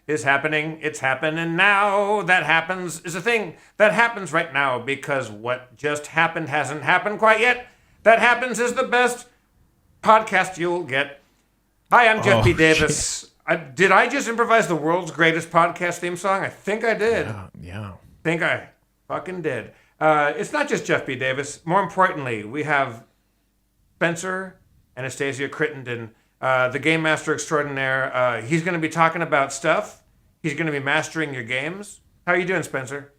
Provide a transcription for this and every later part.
is happening. It's happening now. That happens is a thing that happens right now because what just happened hasn't happened quite yet. That happens is the best podcast you'll get. Hi, I'm Jeff B. Oh, shit. Davis. Did I just improvise the world's greatest podcast theme song? I think I did. Yeah. Think I fucking did. It's not just Jeff B. Davis. More importantly, we have Spencer Anastasia Crittenden, the game master extraordinaire. He's going to be talking about stuff. He's going to be mastering your games. How are you doing, Spencer?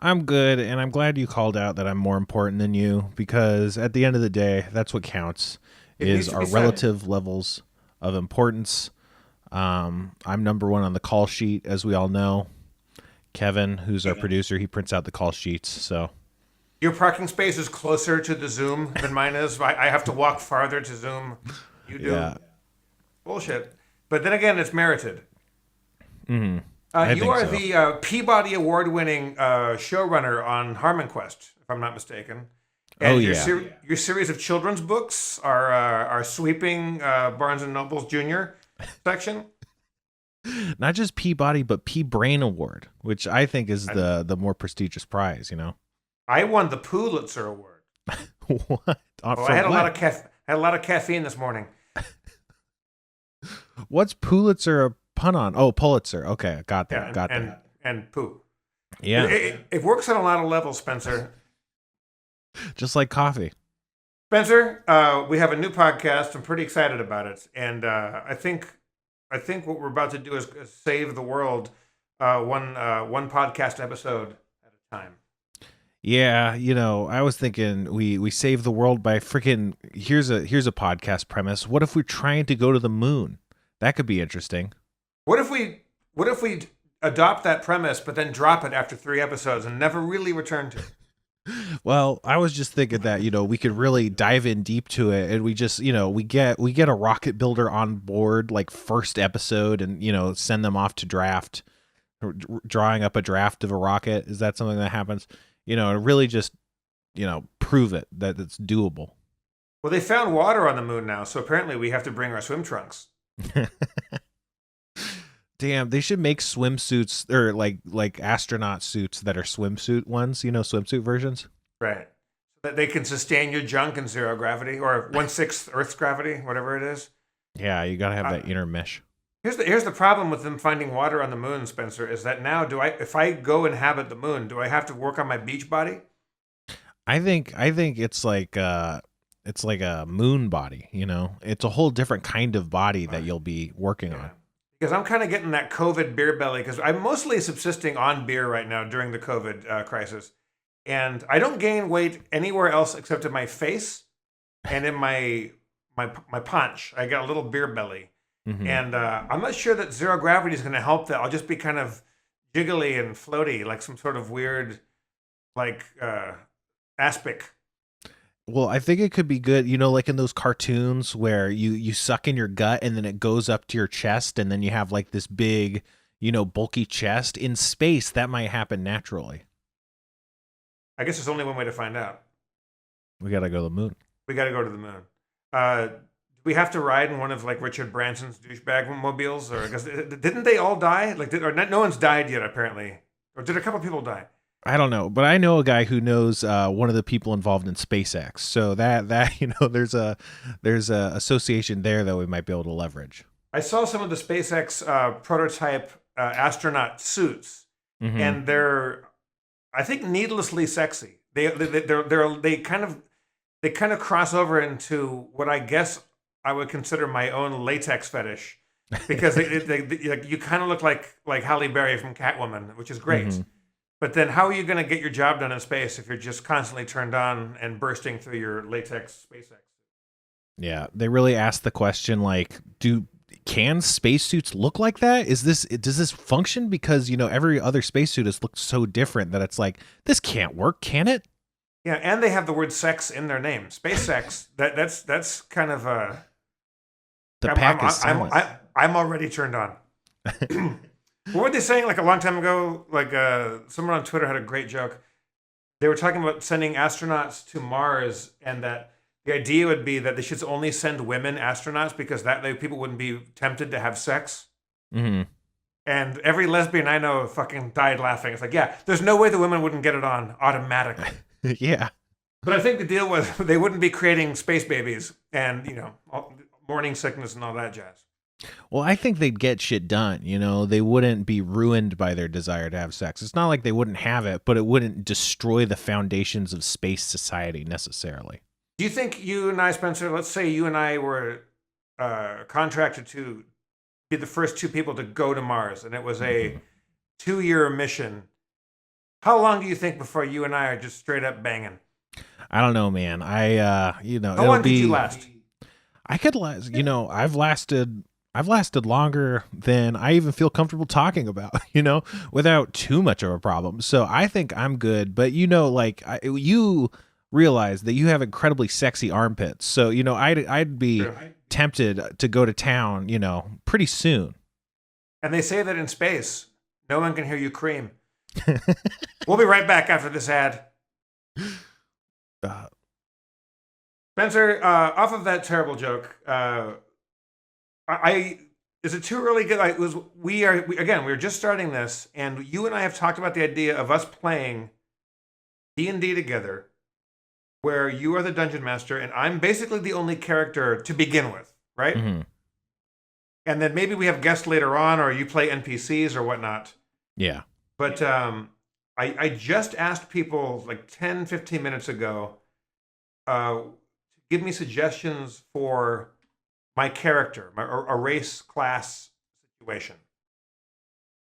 I'm good, and I'm glad you called out that I'm more important than you, because at the end of the day, that's what counts, It needs is to our be said. relative levels of importance. I'm number one on the call sheet, as we all know. Kevin, who's our producer, he prints out the call sheets, so... Your parking space is closer to the Zoom than mine is. I have to walk farther to Zoom. You do. Yeah. Bullshit. But then again, it's merited. I You think are so. the Peabody Award-winning showrunner on Harmon Quest, if I'm not mistaken. And Oh, your, yeah. your series of children's books are sweeping Barnes & Noble's junior section. Not just Peabody, but P-Brain Award, which I think is the more prestigious prize, you know? I won the Pulitzer Award. What? Oh, I had a lot of had a lot of caffeine this morning. What's Pulitzer a pun on? Oh, Pulitzer. Okay, got that. Yeah, got and, that. and poo. Yeah, It works on a lot of levels, Spencer. just like coffee. Spencer, we have a new podcast. I'm pretty excited about it, and I think what we're about to do is save the world one podcast episode at a time. Yeah, I was thinking we save the world by freaking here's a podcast premise. What if we're trying to go to the moon? That could be interesting. What if we adopt that premise, but then drop it after 3 episodes and never really return to it? Well, I was just thinking that, we could really dive in deep to it, and we just, we get a rocket builder on board like first episode, and send them off to draft, drawing up a draft of a rocket. Is that something that happens? Really just, prove it that it's doable. Well, they found water on the moon now, so apparently we have to bring our swim trunks. Damn, they should make swimsuits or like astronaut suits that are swimsuit ones, swimsuit versions. Right. That they can sustain your junk in 0 gravity or 1/6 Earth's gravity, whatever it is. Yeah, you gotta have that inner mesh. Here's the problem with them finding water on the moon, Spencer, is that now if I go inhabit the moon, do I have to work on my beach body? I think it's like a moon body, It's a whole different kind of body that you'll be working on. Because I'm kind of getting that COVID beer belly because I'm mostly subsisting on beer right now during the COVID crisis. And I don't gain weight anywhere else except in my face and in my paunch. I got a little beer belly. Mm-hmm. And I'm not sure that 0 gravity is going to help that. I'll just be kind of jiggly and floaty, like some sort of weird, like, aspic. Well, I think it could be good, like in those cartoons where you suck in your gut and then it goes up to your chest and then you have like this big, bulky chest. In space, that might happen naturally. I guess there's only one way to find out. We got to go to the moon. We got to go to the moon. Do we have to ride in one of like Richard Branson's douchebag mobiles? Or because didn't they all die? No one's died yet, apparently. Or did a couple people die? I don't know, but I know a guy who knows one of the people involved in SpaceX. So that there's a association there that we might be able to leverage. I saw some of the SpaceX prototype astronaut suits, Mm-hmm. and they're, I think, needlessly sexy. They kind of cross over into what I guess I would consider my own latex fetish, because you kind of look like Halle Berry from Catwoman, which is great. Mm-hmm. But then how are you going to get your job done in space if you're just constantly turned on and bursting through your latex SpaceX? Yeah, they really asked the question, like, can spacesuits look like that? Does this function? Because, every other spacesuit has looked so different that it's like, this can't work, can it? Yeah, and they have the word sex in their name. SpaceX, that's kind of a... The pack is silent. I'm already turned on. What were they saying like a long time ago? Like someone on Twitter had a great joke. They were talking about sending astronauts to Mars, and that the idea would be that they should only send women astronauts because that way people wouldn't be tempted to have sex. Mm-hmm. And every lesbian I know fucking died laughing. It's like, yeah, there's no way the women wouldn't get it on automatically. Yeah. But I think the deal was they wouldn't be creating space babies and, morning sickness and all that jazz. Well, I think they'd get shit done. They wouldn't be ruined by their desire to have sex. It's not like they wouldn't have it, but it wouldn't destroy the foundations of space society necessarily. Do you think you and I, Spencer, let's say you and I were contracted to be the first two people to go to Mars, and it was a 2-year mission. How long do you think before you and I are just straight up banging? I don't know, man. How long did you last? I could last. I've lasted longer than I even feel comfortable talking about. Without too much of a problem. So I think I'm good. But you realize that you have incredibly sexy armpits. So I'd be tempted to go to town. Pretty soon. And they say that in space, no one can hear you cream. We'll be right back after this ad. Spencer, off of that terrible joke, is it too early? We're just starting this, and you and I have talked about the idea of us playing D&D together, where you are the dungeon master, and I'm basically the only character to begin with, right? Mm-hmm. And then maybe we have guests later on, or you play NPCs or whatnot. Yeah. But I just asked people like 10, 15 minutes ago to give me suggestions for my character, a race class situation.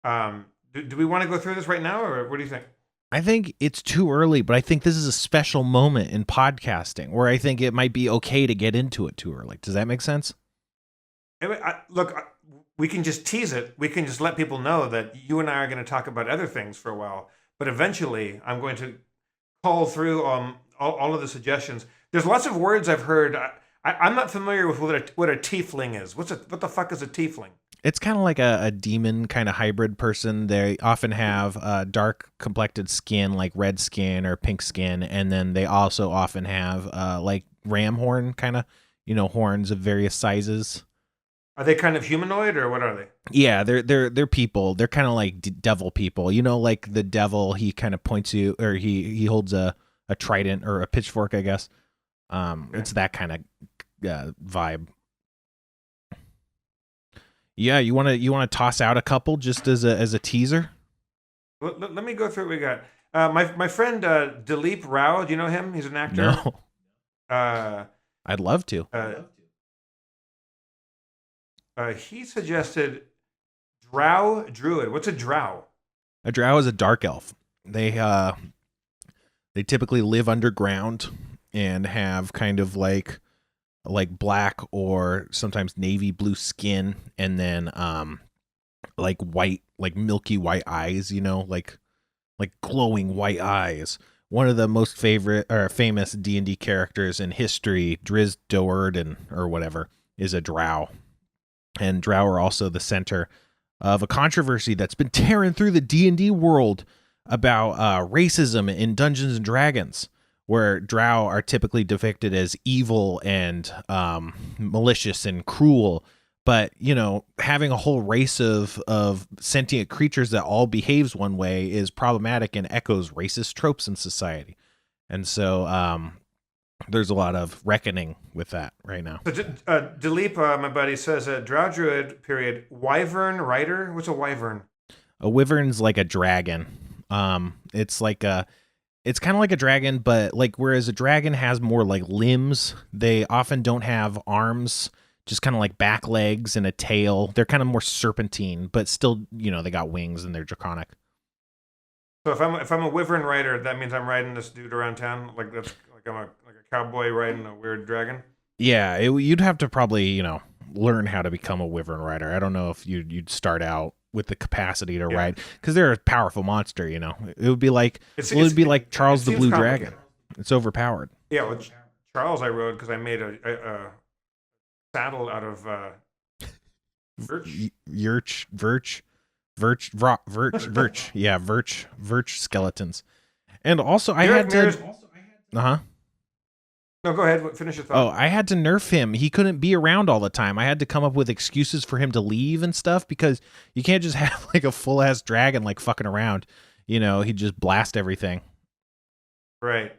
Do we want to go through this right now, or what do you think? I think it's too early, but I think this is a special moment in podcasting where I think it might be okay to get into it too early. Does that make sense? Look, we can just tease it. We can just let people know that you and I are going to talk about other things for a while. But eventually, I'm going to call through all of the suggestions. There's lots of words I've heard. I'm not familiar with what a tiefling is. What the fuck is a tiefling? It's kind of like a demon kind of hybrid person. They often have dark complected skin, like red skin or pink skin, and then they also often have like ram horn kind of, horns of various sizes. Are they kind of humanoid, or what are they? Yeah, they're people. They're kind of like devil people. Like the devil, he kind of points you, or he holds a trident or a pitchfork, I guess. Okay. It's that kind of vibe. Yeah, you want to toss out a couple just as a teaser? Let me go through what we got. My friend Dilip Rao, do you know him? He's an actor. No. I'd love to. He suggested drow druid. What's a drow? A drow is a dark elf. They typically live underground and have kind of like black or sometimes navy blue skin, and then like white, like milky white eyes, like glowing white eyes. One of the most famous D&D characters in history, Driz Do'Urden or whatever, is a drow. And drow are also the center of a controversy that's been tearing through the D&D world about racism in Dungeons and Dragons, where drow are typically depicted as evil and malicious and cruel. But, having a whole race of sentient creatures that all behaves one way is problematic and echoes racist tropes in society. And so there's a lot of reckoning with that right now. So, Dilip, my buddy, says drow druid, period, wyvern rider. What's a wyvern? A wyvern's like a dragon. It's kind of like a dragon, but like whereas a dragon has more like limbs, they often don't have arms, just kind of like back legs and a tail. They're kind of more serpentine, but still, they got wings and they're draconic. So if I'm a wyvern rider, that means I'm riding this dude around town, like that's like I'm a cowboy riding a weird dragon. Yeah, you'd have to probably learn how to become a wyvern rider. I don't know if you'd start out with the capacity to ride, because they're a powerful monster. It would be like Charles the Blue Dragon. It's overpowered. Yeah, well, Charles I rode because I made a saddle out of Virch skeletons. And also I had to No, go ahead. Finish your Oh, thought. I had to nerf him. He couldn't be around all the time. I had to come up with excuses for him to leave and stuff because you can't just have like a full ass dragon like fucking around. He'd just blast everything. Right.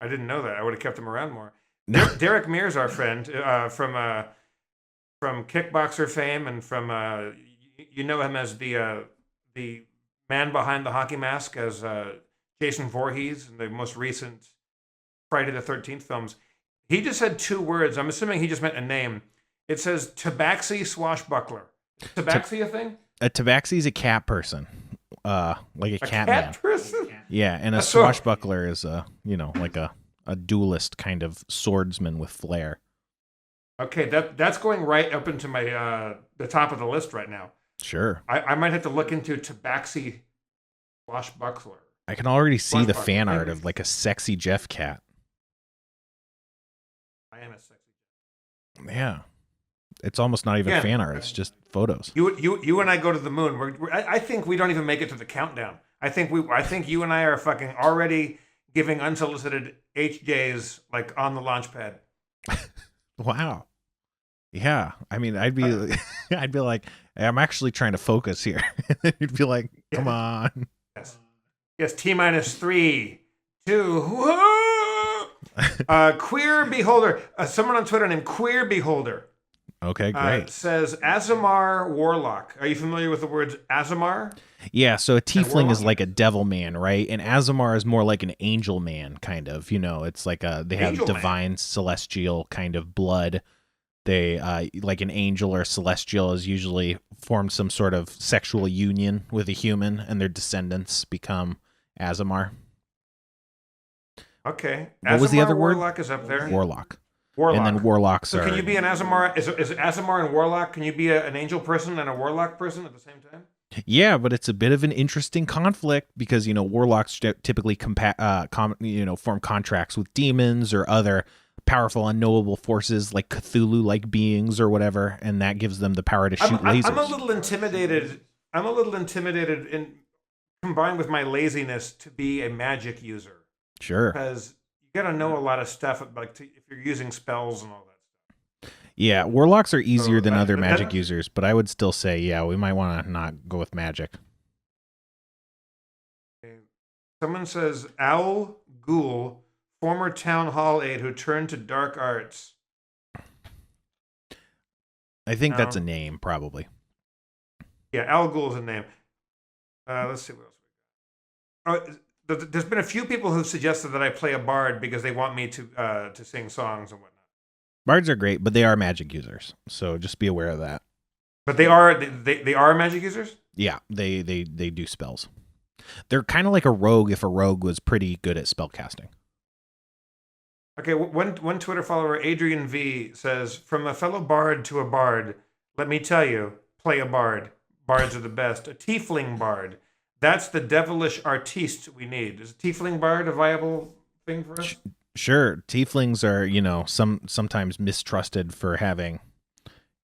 I didn't know that. I would have kept him around more. No. Derek Mears, our friend from kickboxer fame, and from you know him as the man behind the hockey mask as Jason Voorhees in the most recent Friday the 13th films. He just said two words. I'm assuming he just meant a name. It says Tabaxi Swashbuckler. Tabaxi a thing? A tabaxi's a cat person. Like a cat man. Person? Yeah, and a swashbuckler is like a duelist kind of swordsman with flair. Okay, that's going right up into my the top of the list right now. Sure. I might have to look into Tabaxi Swashbuckler. I can already see the fan art of like a sexy Jeff cat. I am a sexy. Yeah. It's almost not even fan art. It's just photos. You and I go to the moon. I think we don't even make it to the countdown. I think you and I are fucking already giving unsolicited HJs like on the launch pad. Wow. Yeah. I mean, I'd be like, hey, I'm actually trying to focus here. You'd be like, come on. Yes. T-3, 2. Queer Beholder. Someone on Twitter named Queer Beholder. Okay, great. Says Azamar Warlock. Are you familiar with the words Azamar? Yeah, so a tiefling is like a devil man, right? And Azamar is more like an angel man, kind of. It's like they have angel divine, celestial kind of blood. They like an angel or celestial is usually formed some sort of sexual union with a human, and their descendants become Azamar. Okay. What was the other word? Warlock is up there. Warlock. And then warlocks are... So can you be an Azamar? Is Azamar and Warlock, can you be an angel person and a warlock person at the same time? Yeah, but it's a bit of an interesting conflict because, warlocks typically form contracts with demons or other powerful, unknowable forces like Cthulhu-like beings or whatever, and that gives them the power to shoot lasers. I'm a little intimidated. Combined with my laziness to be a magic user. Sure. Because you got to know a lot of stuff, if you're using spells and all that stuff. Yeah, warlocks are easier than other magic users, but I would still say, yeah, we might want to not go with magic. Someone says, Owl Ghoul, former town hall aide who turned to dark arts. I think that's a name, probably. Yeah, Owl Ghoul is a name. Let's see what else we got. There's been a few people who've suggested that I play a bard because they want me to sing songs and whatnot. Bards are great, but they are magic users, so just be aware of that. But they are magic users? Yeah, they do spells. They're kind of like a rogue if a rogue was pretty good at spell casting. Okay, one Twitter follower, Adrian V, says, from a fellow bard to a bard, let me tell you, play a bard. Bards are the best. A tiefling bard. That's the devilish artiste we need. Is a tiefling bard a viable thing for us? Sure. Tieflings are, sometimes mistrusted for having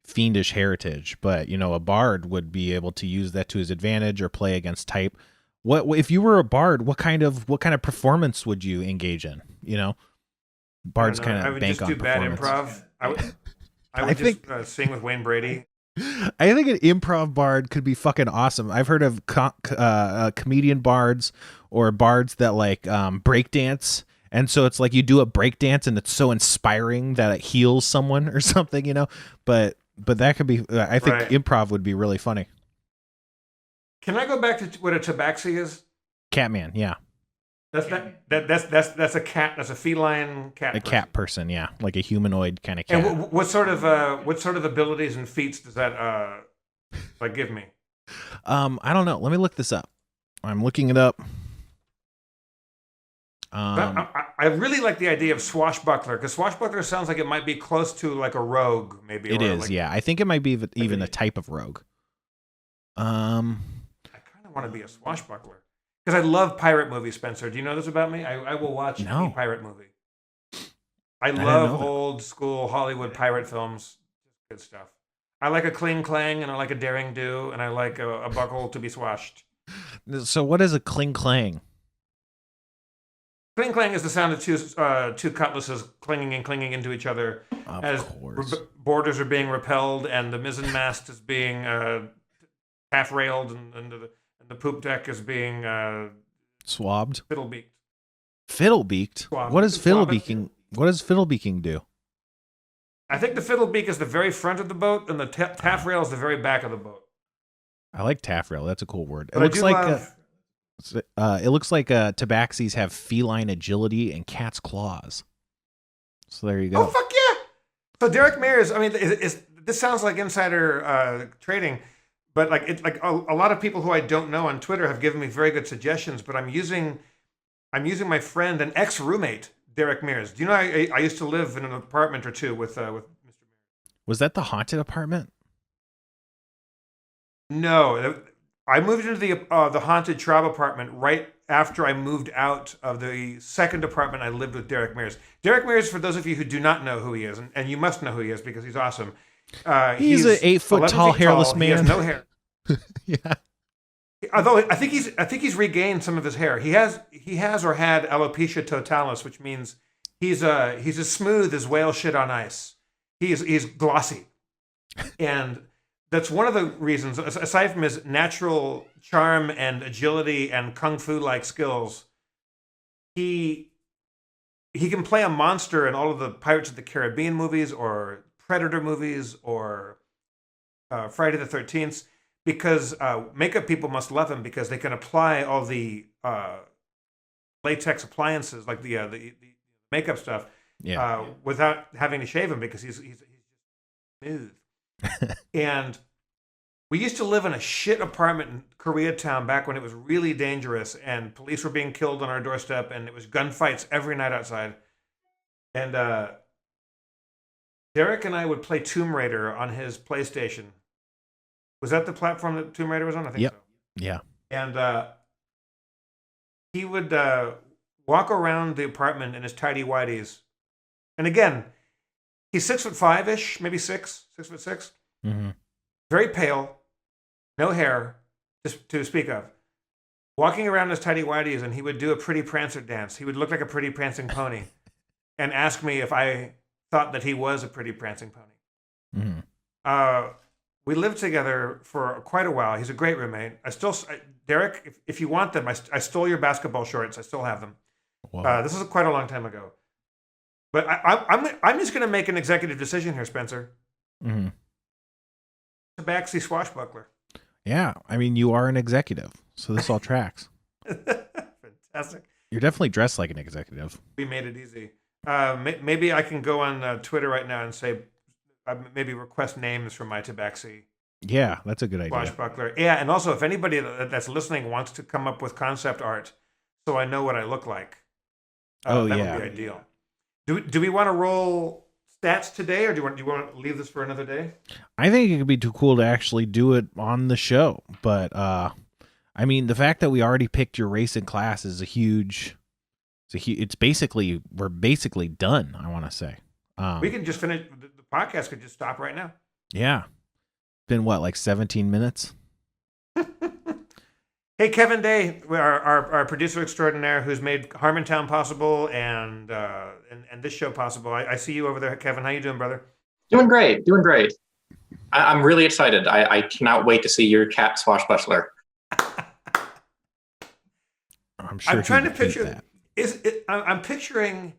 fiendish heritage, but, a bard would be able to use that to his advantage or play against type. What if you were a bard, what kind of performance would you engage in? Bards kind of bank on performance. I would just do bad improv. I would just sing with Wayne Brady. I think an improv bard could be fucking awesome. I've heard of comedian bards or bards that like breakdance. And so it's like you do a breakdance and it's so inspiring that it heals someone or something, But that could be, I think improv would be really funny. Can I go back to what a tabaxi is? Catman, yeah. That's a cat. That's a feline cat. Cat person, yeah, like a humanoid kind of cat. And what sort of abilities and feats does that give me? I don't know. Let me look this up. I'm looking it up. I really like the idea of swashbuckler because swashbuckler sounds like it might be close to like a rogue, maybe. It is, yeah. I think it might be even a type of rogue. I kind of want to be a swashbuckler. Because I love pirate movies, Spencer. Do you know this about me? I will watch any pirate movie. I love old school Hollywood pirate films. Good stuff. I like a cling clang, and I like a daring do, and I like a buckle to be swashed. So what is a cling clang? Cling clang is the sound of two cutlasses clinging and clinging into each other Of as course. boarders are being repelled and the mizzen mast is being half railed and the poop deck is being Swabbed. fiddle beaked. Fiddlebeaked. Swabbed. What You does can swab it. fiddlebeaking? What does fiddlebeaking do? I think the fiddle beak is the very front of the boat and the taffrail is the very back of the boat. I like taffrail. That's a cool word. It But looks like love, tabaxis have feline agility and cat's claws. So there you go. oh fuck yeah! So Derek Mears, I mean, this sounds like insider trading, but like a lot of people who I don't know on Twitter have given me very good suggestions. But I'm using my friend and ex roommate Derek Mears. Do you know I used to live in an apartment or two with Mr. Mears? Was that the haunted apartment? No, I moved into the haunted Traub apartment right after I moved out of the second apartment I lived with Derek Mears. Derek Mears, for those of you who do not know who he is, and you must know who he is because he's awesome. He's an 8 foot 11 tall, feet hairless tall. man. He has no hair. Yeah. Although I think he's regained some of his hair. He has or had alopecia totalis, which means he's as smooth as whale shit on ice. He's glossy, and that's one of the reasons. Aside from his natural charm and agility and kung fu like skills, he can play a monster in all of the Pirates of the Caribbean movies or Predator movies or Friday the 13th. Because makeup people must love him because they can apply all the latex appliances like the makeup stuff without having to shave him because he's smooth. And we used to live in a shit apartment in Koreatown back when it was really dangerous and police were being killed on our doorstep and it was gunfights every night outside. And Derek and I would play Tomb Raider on his PlayStation. Was that the platform that Tomb Raider was on? I think so. Yeah. And he would walk around the apartment in his tidy whities. And again, he's 6'5" ish, maybe 6'6". Mm-hmm. Very pale, no hair to speak of. Walking around in his tidy whities, and he would do a pretty prancer dance. He would look like a pretty prancing pony, and ask me if I thought that he was a pretty prancing pony. Mm-hmm. We lived together for quite a while. He's a great roommate. Derek, if you want them, I stole your basketball shorts. I still have them. This is quite a long time ago. But I'm just going to make an executive decision here, Spencer. Mm-hmm. Tabaxi swashbuckler. Yeah, I mean, you are an executive, so this all tracks. Fantastic. You're definitely dressed like an executive. We made it easy. Maybe I can go on Twitter right now and say, maybe request names from my Tabaxi. Yeah, that's a good idea. Swashbuckler. Yeah, and also if anybody that's listening wants to come up with concept art so I know what I look like, that would be ideal. Do we want to roll stats today, or do you want to leave this for another day? I think it could be too cool to actually do it on the show, but I mean, the fact that we already picked your race and class is we're basically done, I want to say. We can just finish. The podcast could just stop right now. Yeah. Been what, like 17 minutes? Hey, Kevin Day, our producer extraordinaire who's made Harmontown possible and this show possible. I see you over there, Kevin. How you doing, brother? Doing great. I'm really excited. I cannot wait to see your cat swashbuckler. I'm sure. I'm trying to picture that. I'm picturing.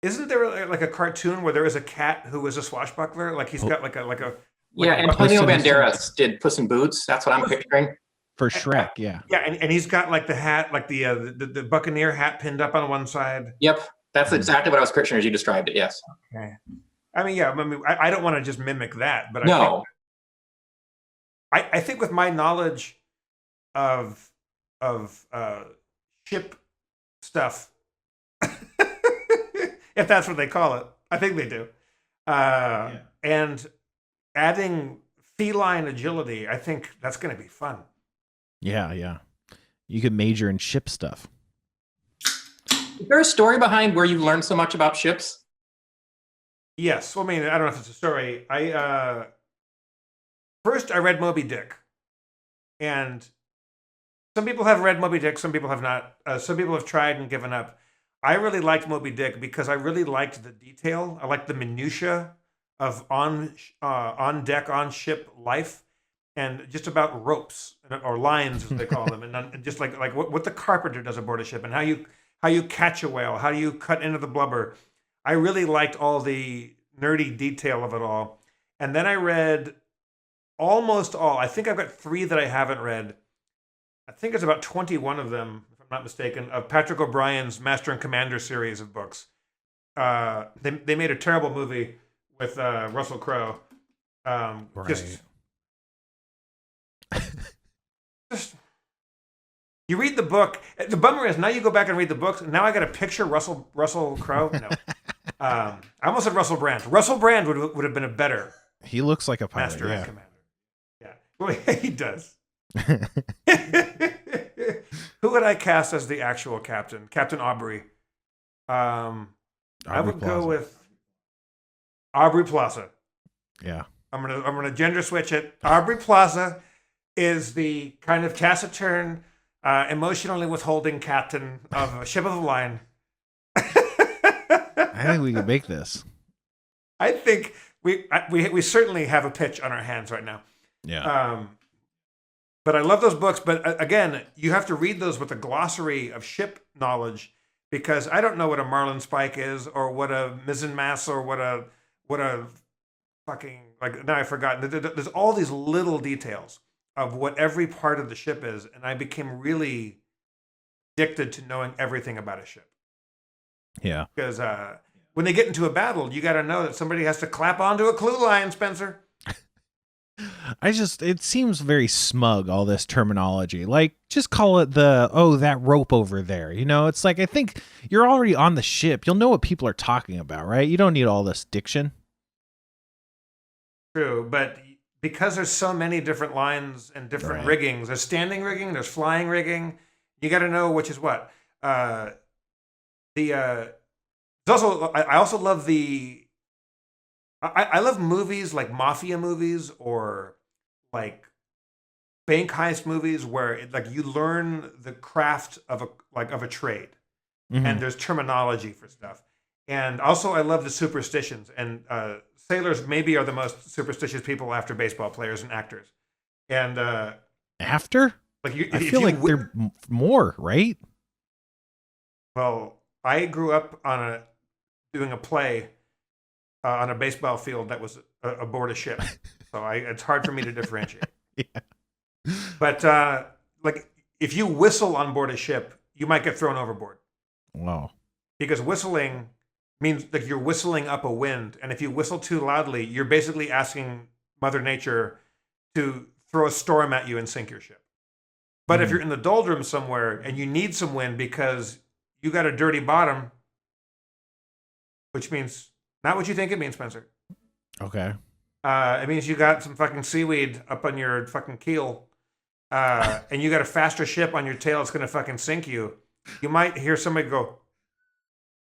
Isn't there like a cartoon where there is a cat who is a swashbuckler? Like he's got like a. Yeah, Antonio Banderas did Puss in Boots. That's what I'm picturing. For Shrek, yeah. Yeah, and he's got like the hat, like the Buccaneer hat pinned up on one side. Yep, that's exactly what I was picturing as you described it. Yes. Okay. I mean, yeah. I don't want to just mimic that, but no. I think with my knowledge of ship stuff, if that's what they call it, I think they do. And adding feline agility, I think that's going to be fun. Yeah. You could major in ship stuff. Is there a story behind where you learned so much about ships? Yes. Well, I mean, I don't know if it's a story. First I read Moby Dick. And some people have read Moby Dick, some people have not. Some people have tried and given up. I really liked Moby Dick because I really liked the detail. I liked the minutia of on deck, on ship life, and just about ropes or lines as they call them, and just like what the carpenter does aboard a ship, and how you catch a whale, how you cut into the blubber. I really liked all the nerdy detail of it all. And then I read almost all. I think I've got 3 that I haven't read. I think it's about 21 of them, if I'm not mistaken, of Patrick O'Brien's Master and Commander series of books. They made a terrible movie with Russell Crowe. Right. Just you read the book. The bummer is now you go back and read the books. Now I got to picture Russell Crowe. No, I almost said Russell Brand. Russell Brand would have been a better He looks like a pirate. Master and Commander. Yeah, well, he does. Who would I cast as the actual captain? Captain Aubrey. I would go with Aubrey Plaza. Yeah. I'm gonna gender switch it. Aubrey Plaza is the kind of taciturn, emotionally withholding captain of a ship of the line. I think we can make this. I think we certainly have a pitch on our hands right now. Yeah. But I love those books. But again, you have to read those with a glossary of ship knowledge, because I don't know what a marlin spike is, or what a mizzenmast, or what a fucking, like, now I forgot. There's all these little details of what every part of the ship is, and I became really addicted to knowing everything about a ship. Yeah. Because when they get into a battle, you got to know that somebody has to clap onto a clue line, Spencer. It seems very smug, all this terminology. Like, just call it that rope over there. You know, it's like, I think you're already on the ship. You'll know what people are talking about, right? You don't need all this diction. True, but because there's so many different lines and different riggings, there's standing rigging, there's flying rigging. You got to know which is what. I also love I love movies like mafia movies, or like bank heist movies, where you learn the craft of a trade, and there's terminology for stuff. And also I love the superstitions, and sailors maybe are the most superstitious people after baseball players and actors. And after? I feel like they're more, right? Well, I grew up doing a play on a baseball field that was aboard a ship, so it's hard for me to differentiate. Yeah. But if you whistle on board a ship, you might get thrown overboard. Wow. Because whistling means that you're whistling up a wind, and if you whistle too loudly, you're basically asking Mother Nature to throw a storm at you and sink your ship. But if you're in the doldrums somewhere and you need some wind because you got a dirty bottom, which means not what you think it means, Spencer. Okay. It means you got some fucking seaweed up on your fucking keel, and you got a faster ship on your tail. It's gonna fucking sink you. You might hear somebody go,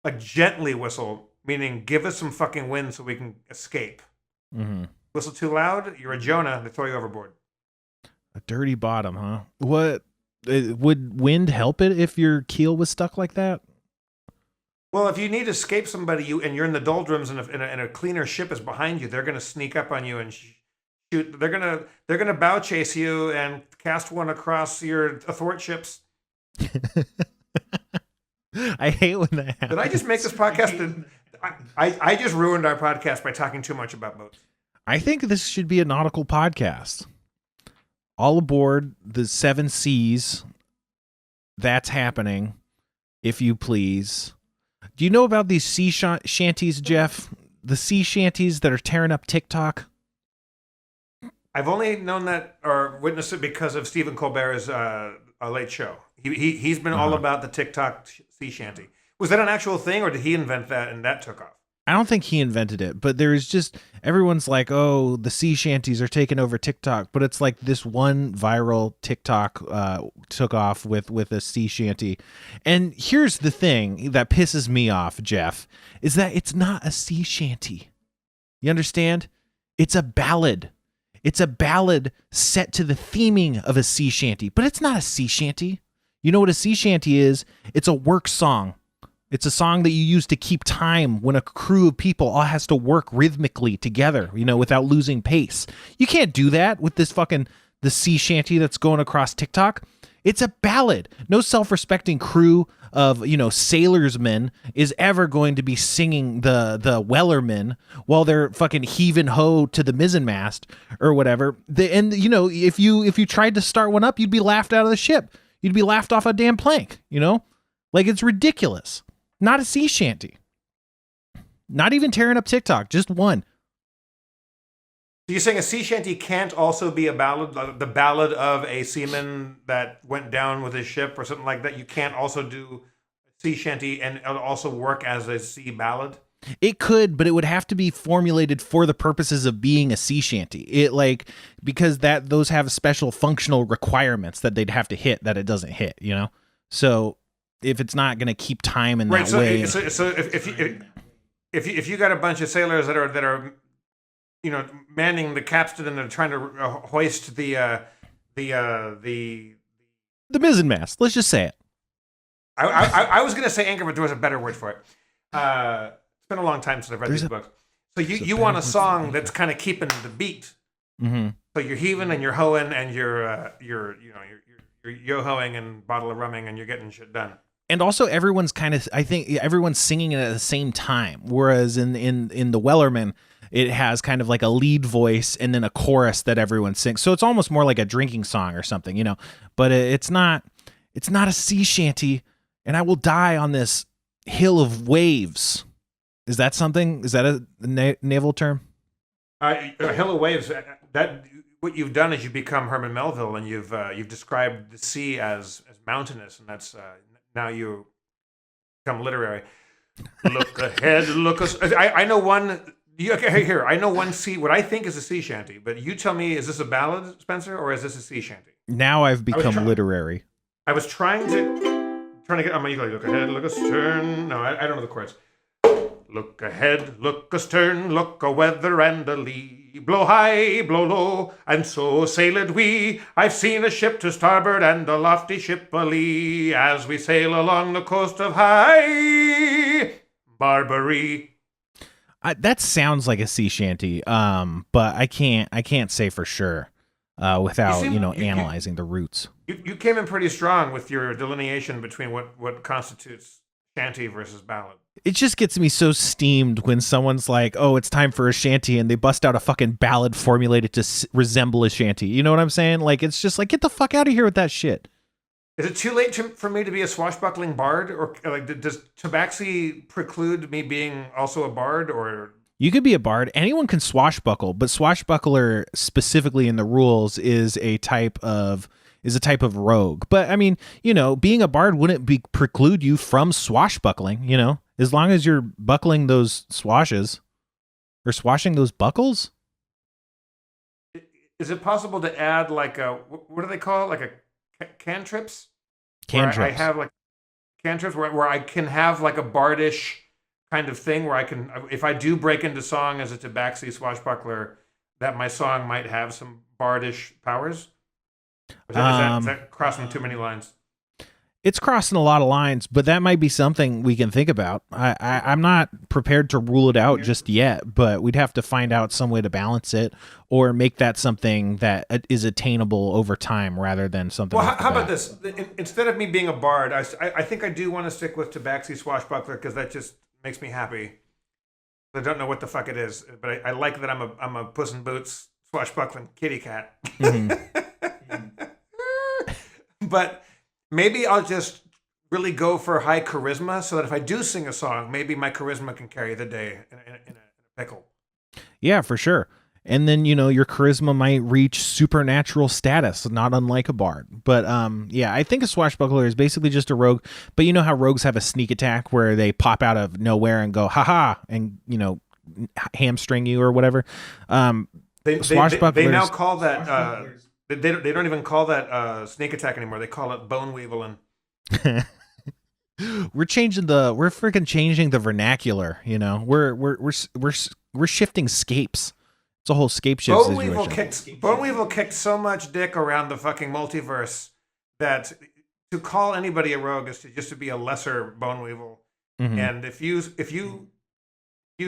like, gently whistle, meaning give us some fucking wind so we can escape. Mm-hmm. Whistle too loud, you're a Jonah. They throw you overboard. A dirty bottom, huh? What would wind help it if your keel was stuck like that? Well, if you need to escape somebody, and you're in the doldrums, and a cleaner ship is behind you, they're going to sneak up on you and shoot. They're gonna bow chase you and cast one across your athwart ships. I hate when that happens. Did I just make this podcast? I just ruined our podcast by talking too much about boats. I think this should be a nautical podcast. All aboard the 7 seas. That's happening, if you please. Do you know about these sea shanties, Jeff? The sea shanties that are tearing up TikTok? I've only known that or witnessed it because of Stephen Colbert's A Late Show. He's been all about the TikTok sea shanty. Was that an actual thing, or did he invent that and that took off? I don't think he invented it, but there's just, everyone's like, oh, the sea shanties are taking over TikTok, but it's like this one viral TikTok took off with a sea shanty. And here's the thing that pisses me off, Jeff, is that it's not a sea shanty. You understand? It's a ballad. It's a ballad set to the theming of a sea shanty, but it's not a sea shanty. You know what a sea shanty is? It's a work song. It's a song that you use to keep time when a crew of people all has to work rhythmically together, without losing pace. You can't do that with the sea shanty that's going across TikTok. It's a ballad. No self-respecting crew of, sailorsmen is ever going to be singing the wellermen while they're fucking heaving ho to the mizzenmast or whatever. If you tried to start one up, you'd be laughed out of the ship. You'd be laughed off a damn plank, Like, it's ridiculous. Not a sea shanty. Not even tearing up TikTok, just one. So you're saying a sea shanty can't also be a ballad, the ballad of a seaman that went down with his ship or something like that? You can't also do a sea shanty and also work as a sea ballad? It could, but it would have to be formulated for the purposes of being a sea shanty. Because those have special functional requirements that they'd have to hit that it doesn't hit, So if it's not going to keep time in that way. So if you got a bunch of sailors that are manning the capstan and they're trying to hoist the mizzenmast. Let's just say it. I was going to say anchor, but there was a better word for it. It's been a long time since I've read these books. So you want a song that's kind of keeping the beat. Mm-hmm. So you're heaving and you're hoeing and you're yo-hoing and bottle of rumming and you're getting shit done. And also everyone's singing it at the same time. Whereas in the Wellerman, it has kind of like a lead voice and then a chorus that everyone sings. So it's almost more like a drinking song or something, But it's not a sea shanty. And I will die on this hill of waves. Is that something? Is that a naval term? A hill of waves. That what you've done is you've become Herman Melville, and you've described the sea as mountainous, and that's now you become literary. Look ahead, look. I know one. Here, I know one sea. What I think is a sea shanty, but you tell me: is this a ballad, Spencer, or is this a sea shanty? Now I've become literary. I was trying to get. I'm usually look ahead, look astern. No, I don't know the chords. Look ahead, look astern, look a weather and a lee. Blow high, blow low, and so sailed we. I've seen a ship to starboard and a lofty ship a lee, as we sail along the coast of high Barbary. That sounds like a sea shanty, but I can't say for sure without analyzing the roots. You came in pretty strong with your delineation between what constitutes shanty versus ballad. It just gets me so steamed when someone's like, "Oh, it's time for a shanty," and they bust out a fucking ballad formulated to resemble a shanty. You know what I'm saying? Like, it's just like, get the fuck out of here with that shit. Is it too late for me to be a swashbuckling bard, or like does Tabaxi preclude me being also a bard? Or you could be a bard. Anyone can swashbuckle, but swashbuckler specifically in the rules is a type of rogue. But I mean, being a bard wouldn't preclude you from swashbuckling. As long as you're buckling those swashes or swashing those buckles. Is it possible to add like a what do they call it? Like a cantrips? Cantrips. I have like cantrips where I can have like a bardish kind of thing where I can, if I do break into song as a Tabaxi swashbuckler, that my song might have some bardish powers. Is that crossing too many lines? It's crossing a lot of lines, but that might be something we can think about. I'm not prepared to rule it out just yet, but we'd have to find out some way to balance it or make that something that is attainable over time rather than something. Well, how about this? Instead of me being a bard, I think I do want to stick with Tabaxi swashbuckler because that just makes me happy. I don't know what the fuck it is, but I like that I'm a Puss in Boots swashbuckling kitty cat. Mm-hmm. But maybe I'll just really go for high charisma so that if I do sing a song, maybe my charisma can carry the day in a pickle. Yeah, for sure. And then, your charisma might reach supernatural status, not unlike a bard. But yeah, I think a swashbuckler is basically just a rogue. But you know how rogues have a sneak attack where they pop out of nowhere and go, haha, and, hamstring you or whatever. They now call that... They don't even call that sneak attack anymore. They call it bone weeveling. We're freaking changing the vernacular. We're shifting scapes. It's a whole scape shift situation. Bone Weevil kicked so much dick around the fucking multiverse that to call anybody a rogue is just to be a lesser Bone Weevil. Mhm. And if you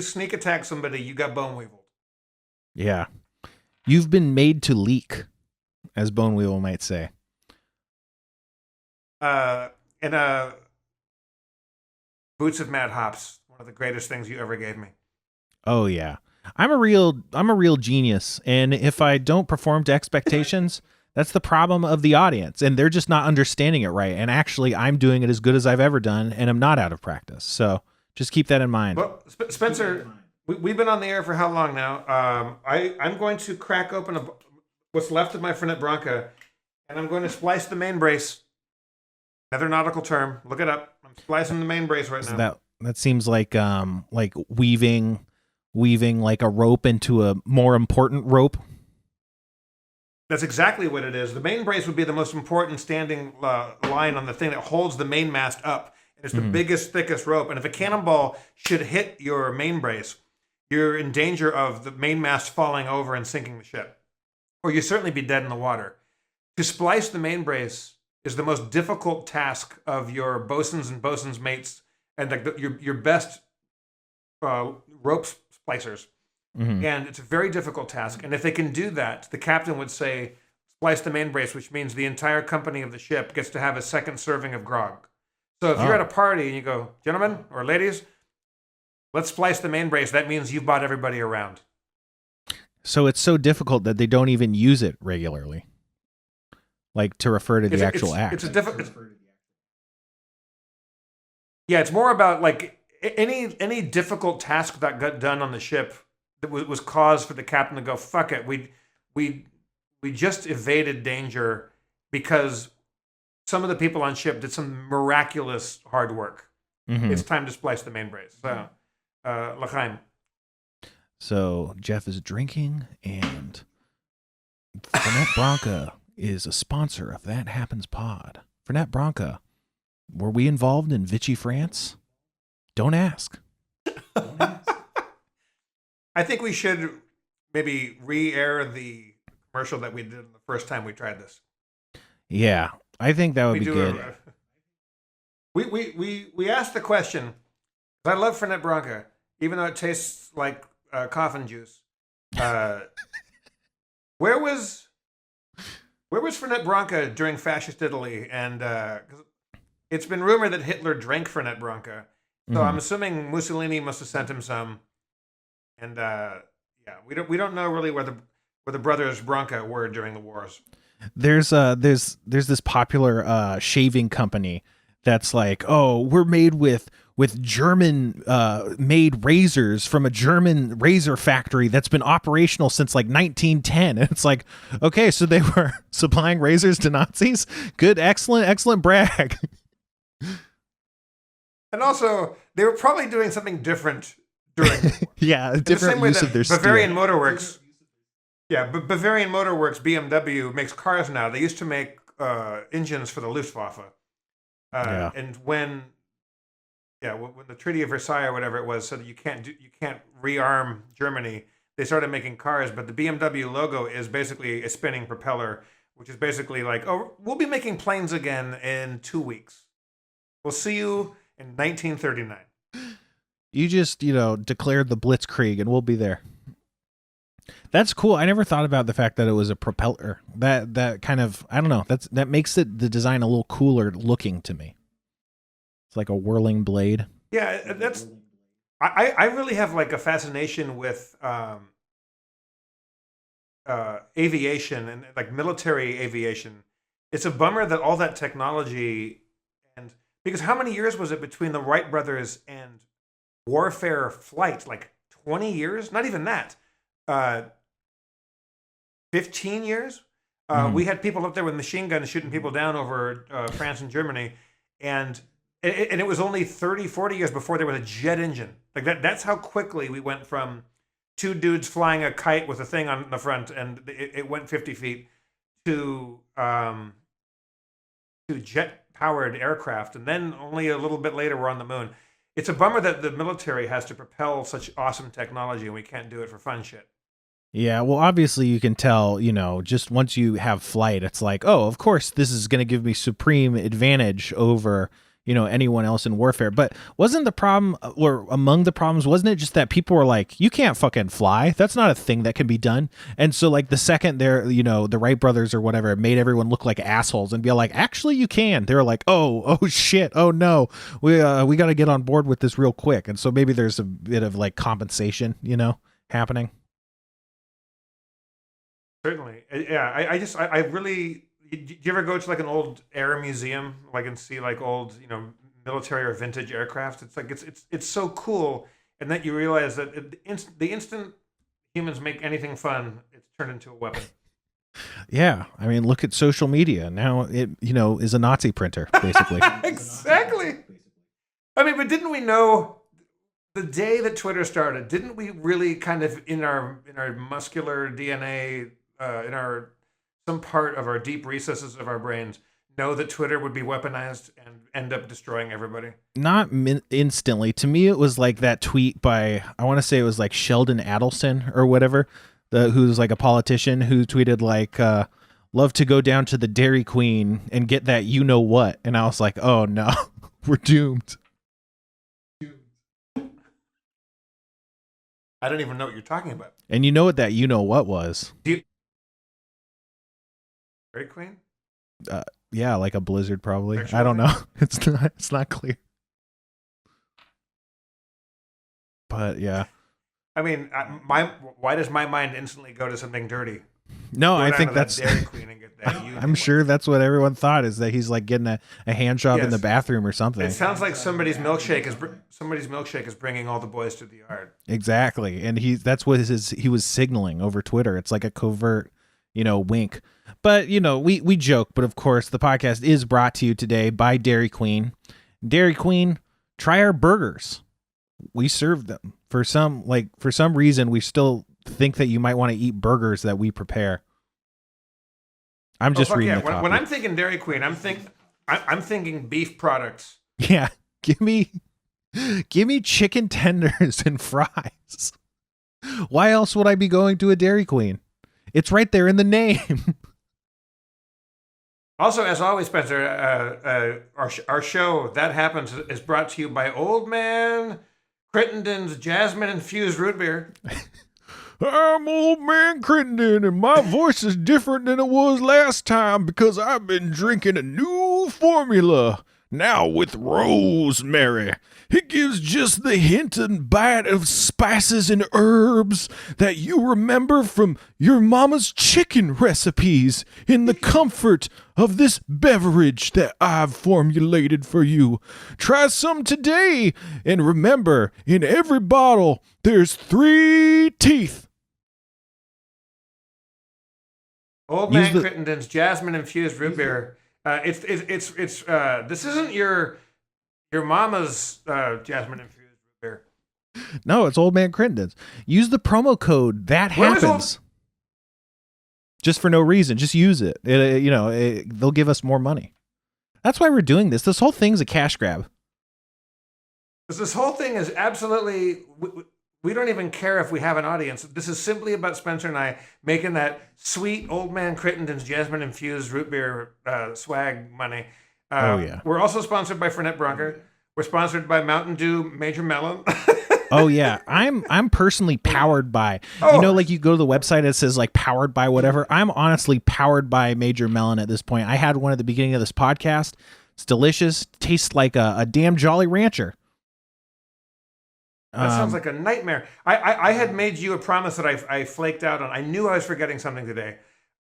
sneak attack somebody, you got bone weevil. Yeah. You've been made to leak, as Bone Weevil might say. And Boots of Mad Hops, one of the greatest things you ever gave me. Oh yeah. I'm a real genius, and if I don't perform to expectations, that's the problem of the audience, and they're just not understanding it right. And actually, I'm doing it as good as I've ever done, and I'm not out of practice. So just keep that in mind. Well, Spencer, we've been on the air for how long now? I'm going to crack open what's left of my Fernet Branca, and I'm going to splice the main brace. Another nautical term. Look it up. I'm splicing the main brace right now. That seems like weaving like a rope into a more important rope. That's exactly what it is. The main brace would be the most important standing line on the thing that holds the main mast up. It's the biggest, thickest rope. And if a cannonball should hit your main brace, you're in danger of the main mast falling over and sinking the ship. Or you'd certainly be dead in the water. To splice the main brace is the most difficult task of your bosuns and bosuns mates and like your best rope splicers. Mm-hmm. And it's a very difficult task. And if they can do that, the captain would say, splice the main brace, which means the entire company of the ship gets to have a second serving of grog. So if you're at a party and you go, gentlemen or ladies, let's splice the main brace, that means you've bought everybody around. So it's so difficult that they don't even use it regularly, like to refer to the actual act. Yeah, it's more about like any difficult task that got done on the ship that was cause for the captain to go, fuck it, we just evaded danger because some of the people on ship did some miraculous hard work. Mm-hmm. It's time to splice the main brace. So, L'chaim. So Jeff is drinking, and Fernet Branca is a sponsor of That Happens Pod. Fernet Branca, were we involved in Vichy France? Don't ask. I think we should maybe re-air the commercial that we did the first time we tried this. Yeah, I think that would be good. We asked the question. I love Fernet Branca, even though it tastes like coffin juice. Where was Fernet Branca during fascist Italy? And 'cause it's been rumored that Hitler drank Fernet Branca, so I'm assuming Mussolini must have sent him some. And we don't know really where the brothers Branca were during the wars. There's this popular shaving company that's like, oh, we're made with German made razors from a German razor factory that's been operational since like 1910. And it's like, okay, so they were supplying razors to Nazis. Good, excellent brag. And also, they were probably doing something different during yeah, different use of their Bavarian steel. Motorworks. Yeah, but Bavarian Motorworks, BMW, makes cars now. They used to make engines for the Luftwaffe. And when the Treaty of Versailles or whatever it was said that you can't rearm Germany, they started making cars. But the BMW logo is basically a spinning propeller, which is basically like, oh, we'll be making planes again in 2 weeks. We'll see you in 1939. You just, declared the Blitzkrieg and we'll be there. That's cool. I never thought about the fact that it was a propeller. That kind of, I don't know. That makes the design a little cooler looking to me. It's like a whirling blade. Yeah, that's. I really have like a fascination with aviation and like military aviation. It's a bummer that all that technology because how many years was it between the Wright brothers and warfare flight? Like 20 years? Not even that. 15 years? We had people up there with machine guns shooting people down over France and Germany. And it was only 30, 40 years before there was a jet engine. Like that's how quickly we went from two dudes flying a kite with a thing on the front and it went 50 feet to jet-powered aircraft. And then only a little bit later we're on the moon. It's a bummer that the military has to propel such awesome technology and we can't do it for fun shit. Yeah, well, obviously you can tell, just once you have flight, it's like, oh, of course, this is going to give me supreme advantage over, anyone else in warfare. But wasn't the problem, or among the problems, wasn't it just that people were like, you can't fucking fly, that's not a thing that can be done? And so like the second they're, the Wright brothers or whatever made everyone look like assholes and be like, actually you can, they were like, oh shit, oh no, we got to get on board with this real quick. And so maybe there's a bit of like compensation happening. Certainly. Yeah, I really, do you ever go to like an old air museum, like, and see like old, military or vintage aircraft? It's like, it's so cool. And then you realize that the instant humans make anything fun, it's turned into a weapon. Yeah. I mean, look at social media. Now it, is a Nazi printer, basically. Exactly. I mean, but didn't we know the day that Twitter started, didn't we really kind of in our muscular DNA, in some part of our deep recesses of our brains, know that Twitter would be weaponized and end up destroying everybody? Not instantly. To me, it was like that tweet by, I want to say it was like Sheldon Adelson or whatever, who's like a politician, who tweeted like, love to go down to the Dairy Queen and get that what. And I was like, oh no, we're doomed. I don't even know what you're talking about. And you know what that what was? Dairy Queen? Yeah, like a blizzard probably. Actually, I don't know. It's not clear. But yeah. I mean, why does my mind instantly go to something dirty? No, Go I down think to that that's Dairy Queen and get that. I'm sure that's what everyone thought, is that he's like getting a hand job in Yes. the bathroom or something. It sounds like somebody's milkshake is bringing all the boys to the yard. Exactly. And that's what he was signaling over Twitter. It's like a covert, wink. But, we joke, but of course the podcast is brought to you today by Dairy Queen. Dairy Queen, try our burgers. We serve them. For some reason, we still think that you might want to eat burgers that we prepare. I'm just reading the copy. When I'm thinking Dairy Queen, I'm thinking beef products. Yeah. Give me chicken tenders and fries. Why else would I be going to a Dairy Queen? It's right there in the name. Also, as always, Spencer, our show, That Happens, is brought to you by Old Man Crittenden's Jasmine-infused root beer. I'm Old Man Crittenden, and my voice is different than it was last time because I've been drinking a new formula, now with rosemary. It gives just the hint and bite of spices and herbs that you remember from your mama's chicken recipes in the comfort of this beverage that I've formulated for you. Try some today, and remember, in every bottle, there's 3 teeth. Old Man Crittenden's Jasmine-infused root beer. This isn't your mama's jasmine-infused root beer. No, it's Old Man Crittenden's. Use the promo code That Happens. Just for no reason. Just use it. They'll give us more money. That's why we're doing this. This whole thing's a cash grab. This whole thing is absolutely... We don't even care if we have an audience. This is simply about Spencer and I making that sweet Old Man Crittenden's Jasmine-infused root beer swag money. Oh, yeah. We're also sponsored by Fernet Branca. We're sponsored by Mountain Dew Major Melon. Oh, yeah. I'm personally powered by... like you go to the website, it says like powered by whatever. I'm honestly powered by Major Melon at this point. I had one at the beginning of this podcast. It's delicious. Tastes like a damn Jolly Rancher. That sounds like a nightmare. I had made you a promise that I flaked out on. I knew I was forgetting something today.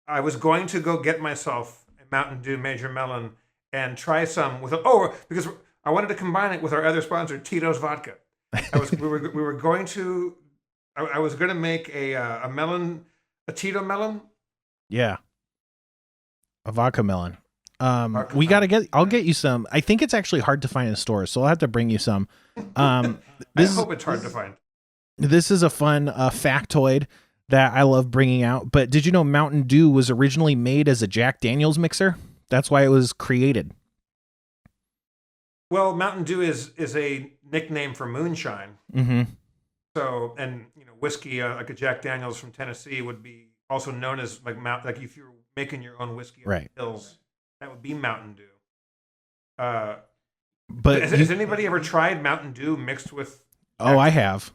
I was going to go get myself a Mountain Dew Major Melon and try some because I wanted to combine it with our other sponsor, Tito's Vodka. I was going to make a melon, a Tito melon. Yeah. A vodka melon. I'll get you some. I think it's actually hard to find in stores, so I'll have to bring you some. I hope it's hard to find. This is a fun factoid that I love bringing out. But did you know Mountain Dew was originally made as a Jack Daniels mixer? That's why it was created. Well, Mountain Dew is a nickname for moonshine. Mm-hmm. So, and whiskey like a Jack Daniels from Tennessee would be also known as like if you were making your own whiskey on the hills, that would be Mountain Dew. But has anybody ever tried Mountain Dew mixed with? Oh, I have.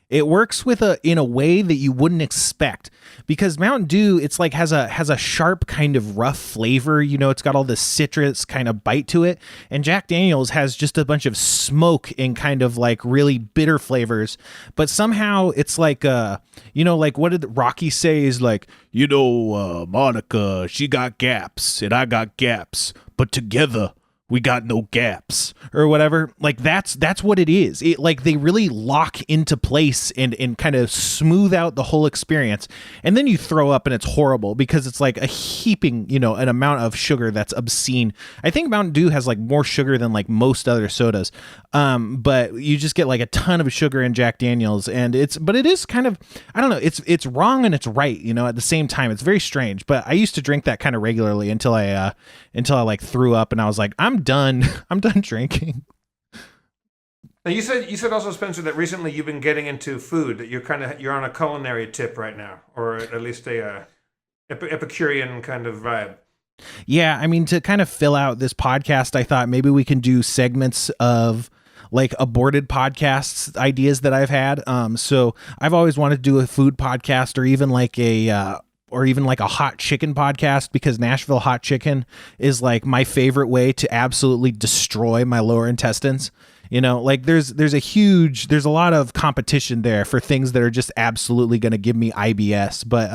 It works in a way that you wouldn't expect, because Mountain Dew, it's like has a sharp kind of rough flavor. It's got all this citrus kind of bite to it, and Jack Daniel's has just a bunch of smoke and kind of like really bitter flavors. But somehow it's like like what did Rocky say is like, Monica, she got gaps and I got gaps, but together we got no gaps, or whatever. Like that's what it is. It like they really lock into place and kind of smooth out the whole experience. And then you throw up and it's horrible because it's like a heaping, an amount of sugar that's obscene. I think Mountain Dew has like more sugar than like most other sodas. But you just get like a ton of sugar in Jack Daniel's, and it is kind of, I don't know, it's wrong and it's right, at the same time. It's very strange. But I used to drink that kind of regularly until I like threw up and I was like, I'm done drinking. Now you said also, Spencer, that recently you've been getting into food, that you're on a culinary tip right now, or at least a Epicurean kind of vibe. Yeah, I mean, to kind of fill out this podcast, I thought maybe we can do segments of like aborted podcasts ideas that I've had. So I've always wanted to do a food podcast, or even like a hot chicken podcast, because Nashville hot chicken is like my favorite way to absolutely destroy my lower intestines. Like there's a lot of competition there for things that are just absolutely going to give me IBS, but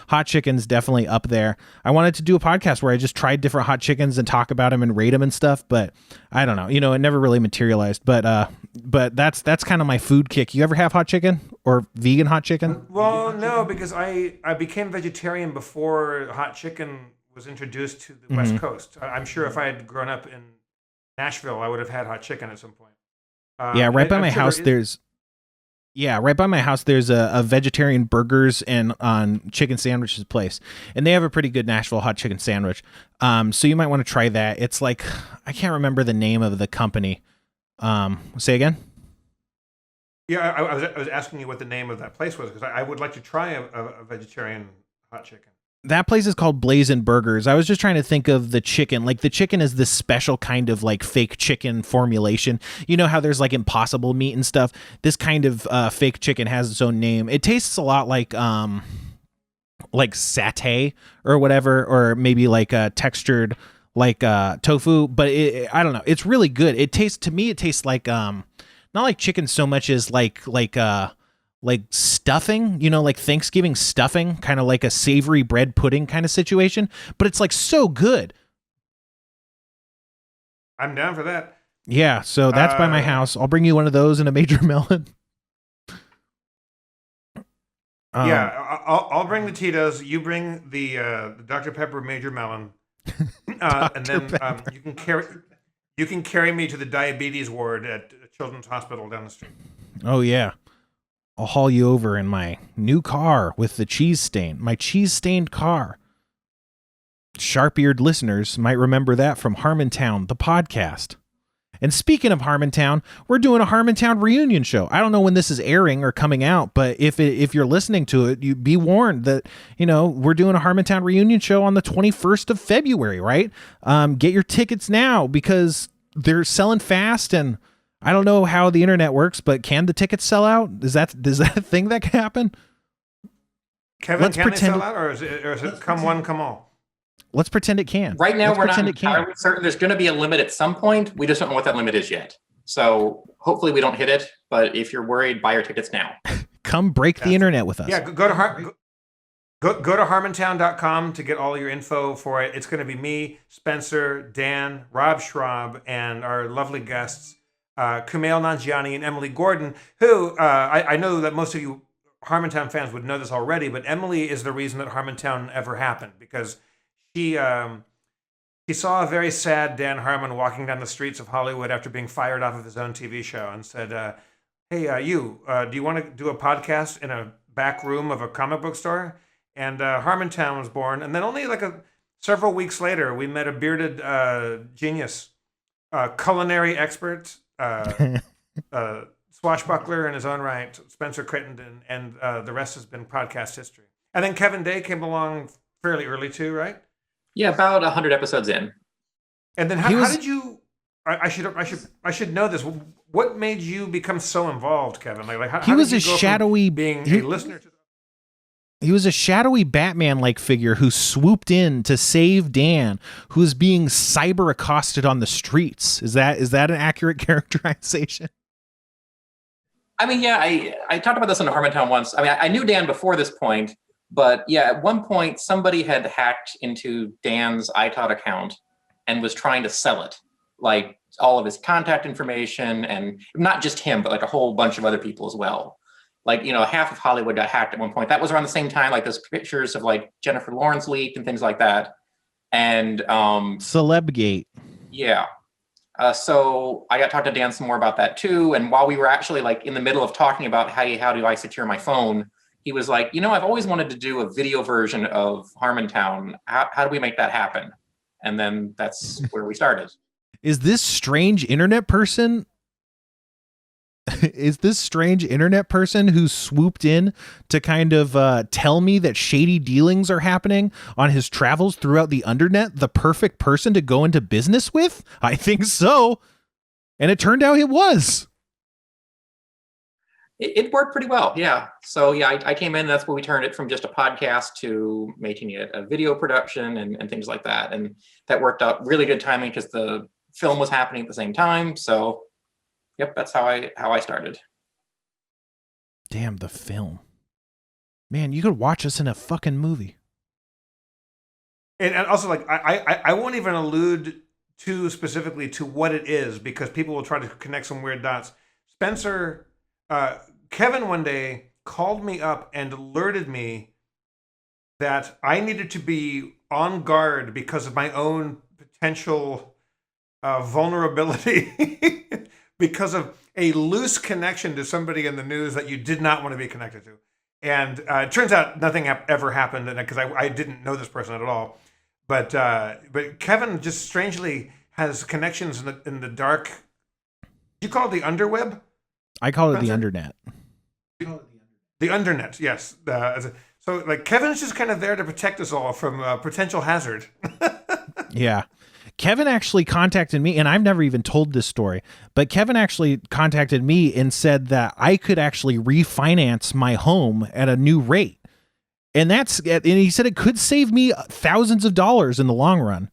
hot chicken's definitely up there. I wanted to do a podcast where I just tried different hot chickens and talk about them and rate them and stuff, but I don't know, it never really materialized, but that's kind of my food kick. You ever have hot chicken or vegan hot chicken? Well, no, because I became vegetarian before hot chicken was introduced to the West Coast. I'm sure if I had grown up in Nashville, I would have had hot chicken at some point. Right by my house, there's a vegetarian burgers and on chicken sandwiches place, and they have a pretty good Nashville hot chicken sandwich. So you might want to try that. It's like, I can't remember the name of the company. Say again? Yeah, I was asking you what the name of that place was, because I would like to try a vegetarian hot chicken. That place is called Blazin' Burgers. I was just trying to think of the chicken. Like, the chicken is this special kind of like fake chicken formulation. You know how there's like Impossible meat and stuff? This kind of fake chicken has its own name. It tastes a lot like satay or whatever, or maybe like textured like tofu. But I don't know. It's really good. It tastes like not like chicken so much as like stuffing, like Thanksgiving stuffing, kind of like a savory bread pudding kind of situation, but it's like so good. I'm down for that. Yeah, so that's by my house. I'll bring you one of those and a Major Melon. Yeah, I'll bring the Tito's. You bring the Dr. Pepper Major Melon, and then you can carry me to the diabetes ward at Children's Hospital down the street. Oh yeah. I'll haul you over in my new car with the cheese stain. My cheese-stained car. Sharp-eared listeners might remember that from Harmontown, the podcast. And speaking of Harmontown, we're doing a Harmontown reunion show. I don't know when this is airing or coming out, but if you're listening to it, you be warned that, we're doing a Harmontown reunion show on the 21st of February, right? Get your tickets now, because they're selling fast, and I don't know how the internet works, but can the tickets sell out? Is that a thing that can happen? Kevin, can they sell out, or is it come one, come all? Let's pretend it can. Right now, we're not entirely certain. There's going to be a limit at some point. We just don't know what that limit is yet. So hopefully we don't hit it. But if you're worried, buy your tickets now. Come break the internet with us. Yeah, go to harmontown.com to get all your info for it. It's going to be me, Spencer, Dan, Rob Schraub, and our lovely guests, Kumail Nanjiani and Emily Gordon, who I know that most of you Harmontown fans would know this already, but Emily is the reason that Harmontown ever happened, because she saw a very sad Dan Harmon walking down the streets of Hollywood after being fired off of his own TV show, and said, hey, do you want to do a podcast in a back room of a comic book store? And Harmontown was born. And then only like several weeks later, we met a bearded genius, culinary expert, swashbuckler in his own right, Spencer Crittenden, and the rest has been podcast history. And then Kevin Day came along fairly early too, right? Yeah, about 100 episodes in. And then how did you I should know this. What made you become so involved, Kevin? How He did was you a go from shadowy being a listener to He was a shadowy Batman-like figure who swooped in to save Dan, who was being cyber accosted on the streets. Is that an accurate characterization? I mean, yeah, I talked about this in Harmontown once. I mean, I knew Dan before this point, but yeah, at one point somebody had hacked into Dan's iTodd account and was trying to sell it, like all of his contact information, and not just him, but like a whole bunch of other people as well. Like, half of Hollywood got hacked at one point. That was around the same time, like those pictures of like Jennifer Lawrence leaked and things like that. And Celebgate. yeah. So I got to talk to Dan some more about that too. And while we were actually like in the middle of talking about how do I secure my phone, he was like, I've always wanted to do a video version of Harmontown. How do we make that happen? And then that's where we started. Is this strange internet person? Is this strange internet person who swooped in to kind of tell me that shady dealings are happening on his travels throughout the undernet the perfect person to go into business with? I think so. And it turned out it was. It worked pretty well. Yeah. So yeah, I came in, that's where we turned it from just a podcast to making it a video production and things like that. And that worked out really good timing because the film was happening at the same time. So yep, that's how I started. Damn, the film. Man, you could watch us in a fucking movie. And also, like, I won't even allude too specifically to what it is because people will try to connect some weird dots. Kevin one day called me up and alerted me that I needed to be on guard because of my own potential vulnerability because of a loose connection to somebody in the news that you did not want to be connected to. And it turns out nothing ever happened because I didn't know this person at all. But Kevin just strangely has connections in the dark. You call it the underweb? I call it the undernet. The undernet, yes. So like Kevin's just kind of there to protect us all from potential hazard. Yeah. Kevin actually contacted me, and I've never even told this story, but Kevin actually contacted me and said that I could actually refinance my home at a new rate. And he said it could save me thousands of dollars in the long run,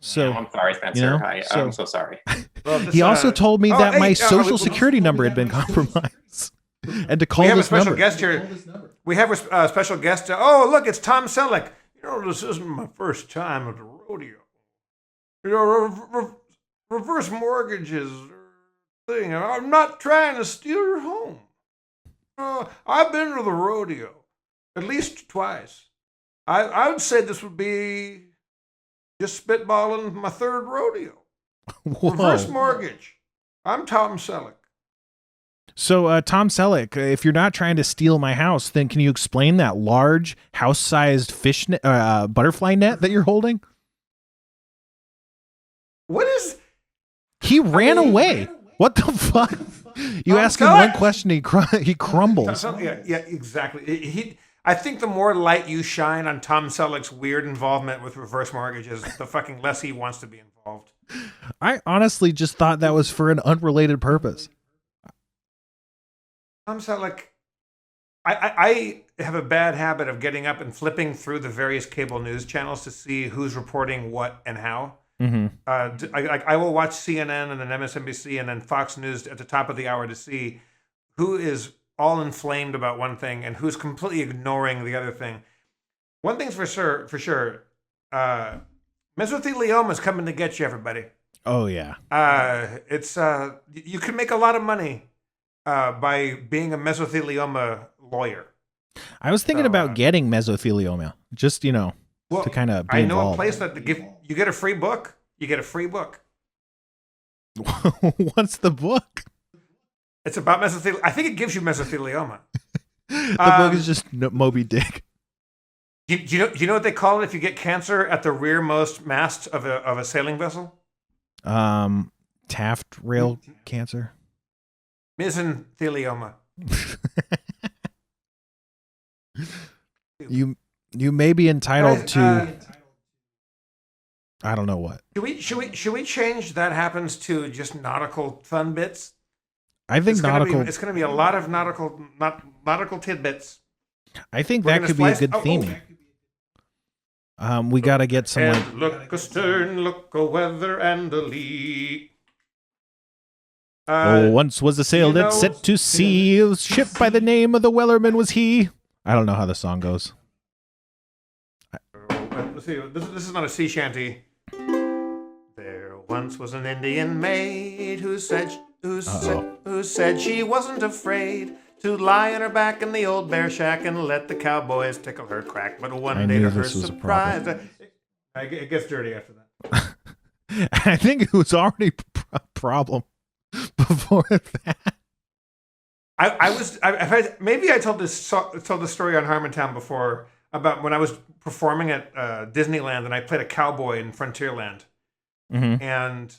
So I'm sorry, Spencer. I'm so sorry. Well, he also told me that my social security number had been compromised, and to call this number. We have a special guest here. We have a special guest. Oh, look, it's Tom Selleck. This isn't my first time at the rodeo. Reverse mortgages thing. I'm not trying to steal your home. I've been to the rodeo at least twice. I would say this would be just spitballing my third rodeo. Whoa. Reverse mortgage. I'm Tom Selleck. So, Tom Selleck, if you're not trying to steal my house, then can you explain that large house-sized fish butterfly net that you're holding? What is? He ran away. What the fuck? You ask him one question, he crumbles. Yeah, exactly. I think the more light you shine on Tom Selleck's weird involvement with reverse mortgages, the fucking less he wants to be involved. I honestly just thought that was for an unrelated purpose. Tom Selleck, I have a bad habit of getting up and flipping through the various cable news channels to see who's reporting what and how. Mm-hmm. I will watch CNN and then MSNBC and then Fox News at the top of the hour to see who is all inflamed about one thing and who's completely ignoring the other thing. One thing's for sure, mesothelioma is coming to get you, everybody. Oh yeah. It's you can make a lot of money by being a mesothelioma lawyer. I was thinking about getting mesothelioma, just to kind of be I know involved. a place that you get a free book. You get a free book. What's the book? It's about mesothelioma. I think it gives you mesothelioma. The book is just Moby Dick. Do you know what they call it if you get cancer at the rearmost mast of a sailing vessel? Taft rail cancer. Mesothelioma. You may be entitled to I don't know what. Should we change that happens to just nautical fun bits? I think nautical. It's gonna be a lot of nautical tidbits. I think We're that gonna could be a splice- good theming. We got to get some like. And look astern, look a weather and a lee. Oh, once was a sail you that know- set to sea. A ship by the name of the Wellerman was he. I don't know how the song goes. Let's see. This is not a sea shanty. There once was an Indian maid who said she wasn't afraid to lie on her back in the old bear shack and let the cowboys tickle her crack. But I one day, knew to her this was a surprise, it gets dirty after that. I think it was already a problem before that. Maybe I told this story on Harmontown before about when I was performing at Disneyland and I played a cowboy in Frontierland. Mm-hmm. And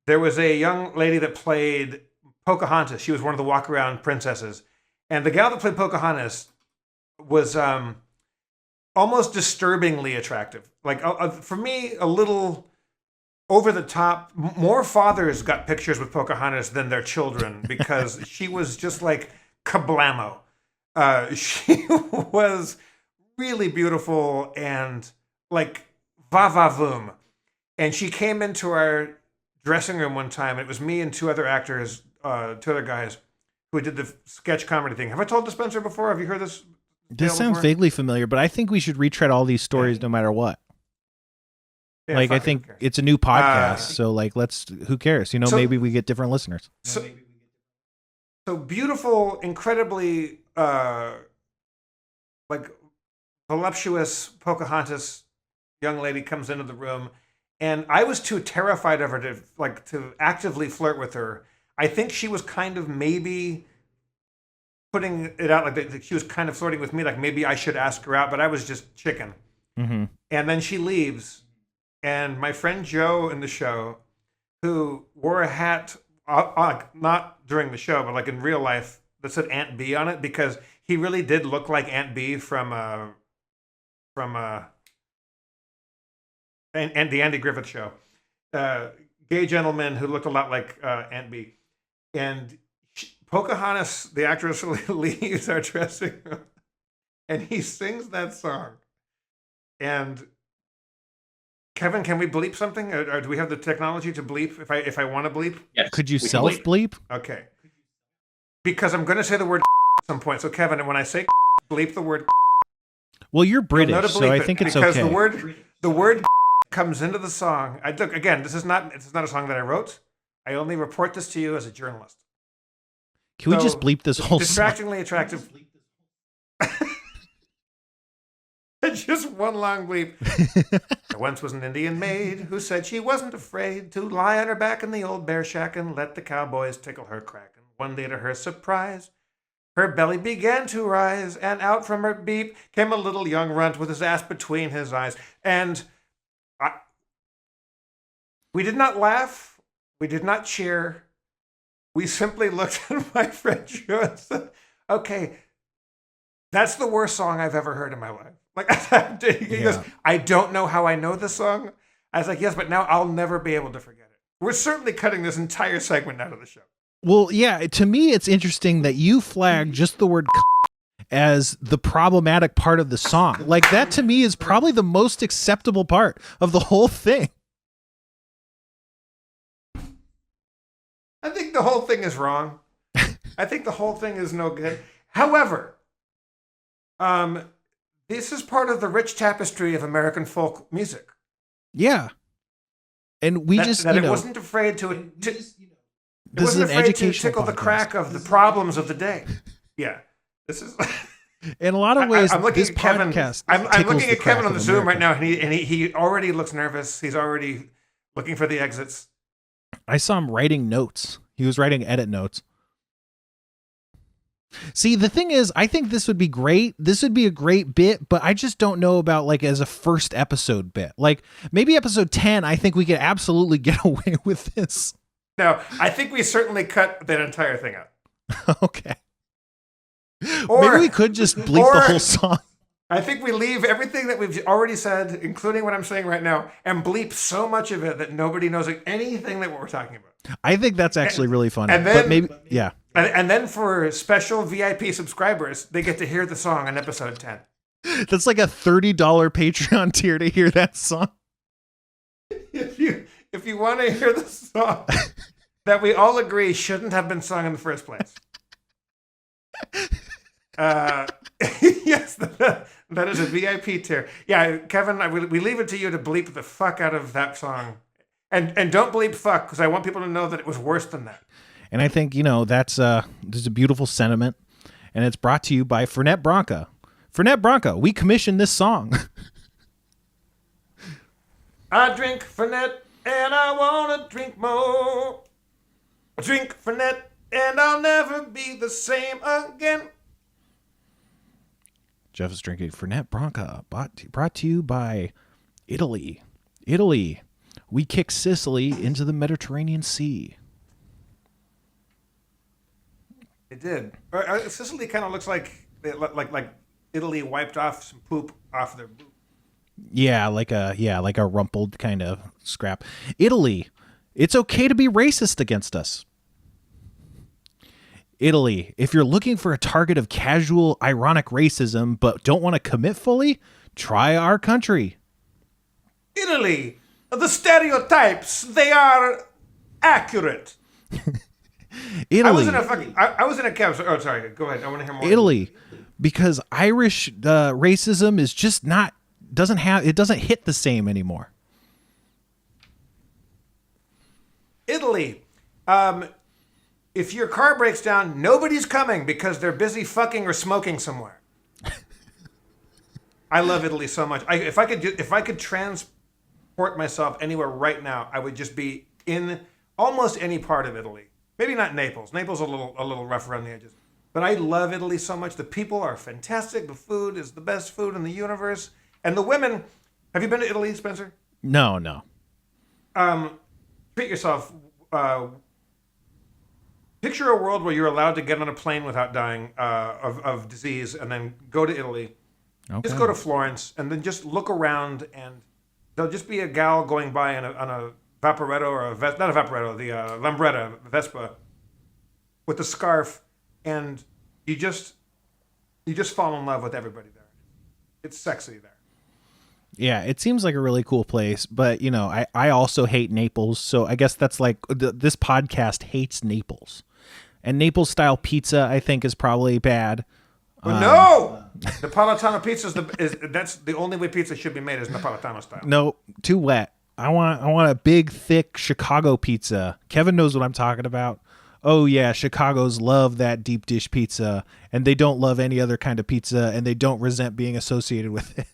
there was a young lady that played Pocahontas. She was one of the walk-around princesses. And the gal that played Pocahontas was almost disturbingly attractive. Like, for me, a little over the top. More fathers got pictures with Pocahontas than their children because she was just like kablamo. She was really beautiful and like va-va-voom. And she came into our dressing room one time. It was me and two other actors, two other guys who did the sketch comedy thing. Have I told Spencer before? Have you heard this? This sounds vaguely familiar, but I think we should retread all these stories no matter what. Yeah, like, I think it's a new podcast, so like, who cares? So- Maybe we get different listeners. So beautiful, incredibly like voluptuous Pocahontas young lady comes into the room, and I was too terrified of her to actively flirt with her. I think she was kind of maybe putting it out like that she was kind of flirting with me, like maybe I should ask her out, but I was just chicken. Mm-hmm. And then she leaves, and my friend Joe in the show, who wore a hat, not during the show, but like in real life, that said Aunt B on it because he really did look like Aunt B from and the Andy Griffith Show. Gay gentleman who looked a lot like Aunt B. And Pocahontas, the actress, leaves our dressing room, and he sings that song. And Kevin, can we bleep something, or do we have the technology to bleep? If I want to bleep, Yes, Could you we can self bleep? okay. Because I'm going to say the word at some point. So Kevin, when I say bleep the word, Well, you're you'll know British, to so bleep I it, think it's because okay. the word comes into the song. Look again. This is not a song that I wrote. I only report this to you as a journalist. Can we So, just bleep this whole song? Distractingly attractive. Just one long bleep. There once was an Indian maid who said she wasn't afraid to lie on her back in the old bear shack and let the cowboys tickle her crack. And one day, to her surprise, her belly began to rise, and out from her beep came a little young runt with his ass between his eyes. And we did not laugh. We did not cheer. We simply looked at my friend Joe and said, okay, that's the worst song I've ever heard in my life. Like, he goes, I don't know how I know this song. I was like, yes, but now I'll never be able to forget it. We're certainly cutting this entire segment out of the show. Well, yeah, to me, it's interesting that you flag just the word as the problematic part of the song. Like, that to me is probably the most acceptable part of the whole thing. I think the whole thing is wrong. I think the whole thing is no good. However, this is part of the rich tapestry of American folk music. Yeah. And we That just, it you know, wasn't afraid to it this is wasn't an afraid to educational tickle the podcast. crack of the problems of the day. Yeah. This is In a lot of ways, I'm looking this at Kevin. podcast I'm tickles looking the at Kevin crack on the of Zoom right America. now, and he already looks nervous. He's already looking for the exits. I saw him writing notes. He was writing edit notes. See, the thing is, I think this would be great. This would be a great bit, but I just don't know about like as a first episode bit. Like maybe episode 10, I think we could absolutely get away with this. No, I think we certainly cut that entire thing out. Okay. Or- maybe we could just bleep the or- whole song. I think we leave everything that we've already said, including what I'm saying right now, and bleep so much of it that nobody knows anything that we're talking about. I think that's actually really funny. And then, but maybe, yeah. And then for special VIP subscribers, they get to hear the song on episode 10. That's like a $30 Patreon tier to hear that song. If you want to hear the song that we all agree shouldn't have been sung in the first place. Yes, that is a VIP tier. Yeah, Kevin, we leave it to you to bleep the fuck out of that song. And don't bleep fuck, because I want people to know that it was worse than that. And I think, that's there's a beautiful sentiment. And it's brought to you by Fernet Branca. Fernet Branca, we commissioned this song. I drink Fernet and I want to drink more. I drink Fernet and I'll never be the same again. Jeff is drinking Fernet Branca, brought to you by Italy. Italy, we kick Sicily into the Mediterranean Sea. It did. Sicily kind of looks like Italy wiped off some poop off their boot. Yeah, like a rumpled kind of scrap. Italy, it's okay to be racist against us. Italy, if you're looking for a target of casual, ironic racism but don't want to commit fully, try our country. Italy, the stereotypes, they are accurate. Italy. I was in a cab. Oh, sorry. Go ahead. I want to hear more. Italy, because Irish racism is just doesn't hit the same anymore. Italy, if your car breaks down, nobody's coming because they're busy fucking or smoking somewhere. I love Italy so much. If I could transport myself anywhere right now, I would just be in almost any part of Italy. Maybe not Naples. Naples is a little rough around the edges. But I love Italy so much. The people are fantastic. The food is the best food in the universe. And the women. Have you been to Italy, Spencer? No. Treat yourself. Picture a world where you're allowed to get on a plane without dying of disease, and then go to Italy. Okay. Just go to Florence, and then just look around, and there'll just be a gal going by on a Vaporetto or not a Vaporetto, the Lambretta, Vespa, with a scarf, and you just fall in love with everybody there. It's sexy there. Yeah, it seems like a really cool place, but I also hate Naples, so I guess that's like this podcast hates Naples. And Naples style pizza, I think, is probably bad. But no, Napolitano pizza that's the only way pizza should be made is Napolitano style. No, too wet. I want a big, thick Chicago pizza. Kevin knows what I'm talking about. Oh yeah, Chicago's love that deep dish pizza, and they don't love any other kind of pizza, and they don't resent being associated with it.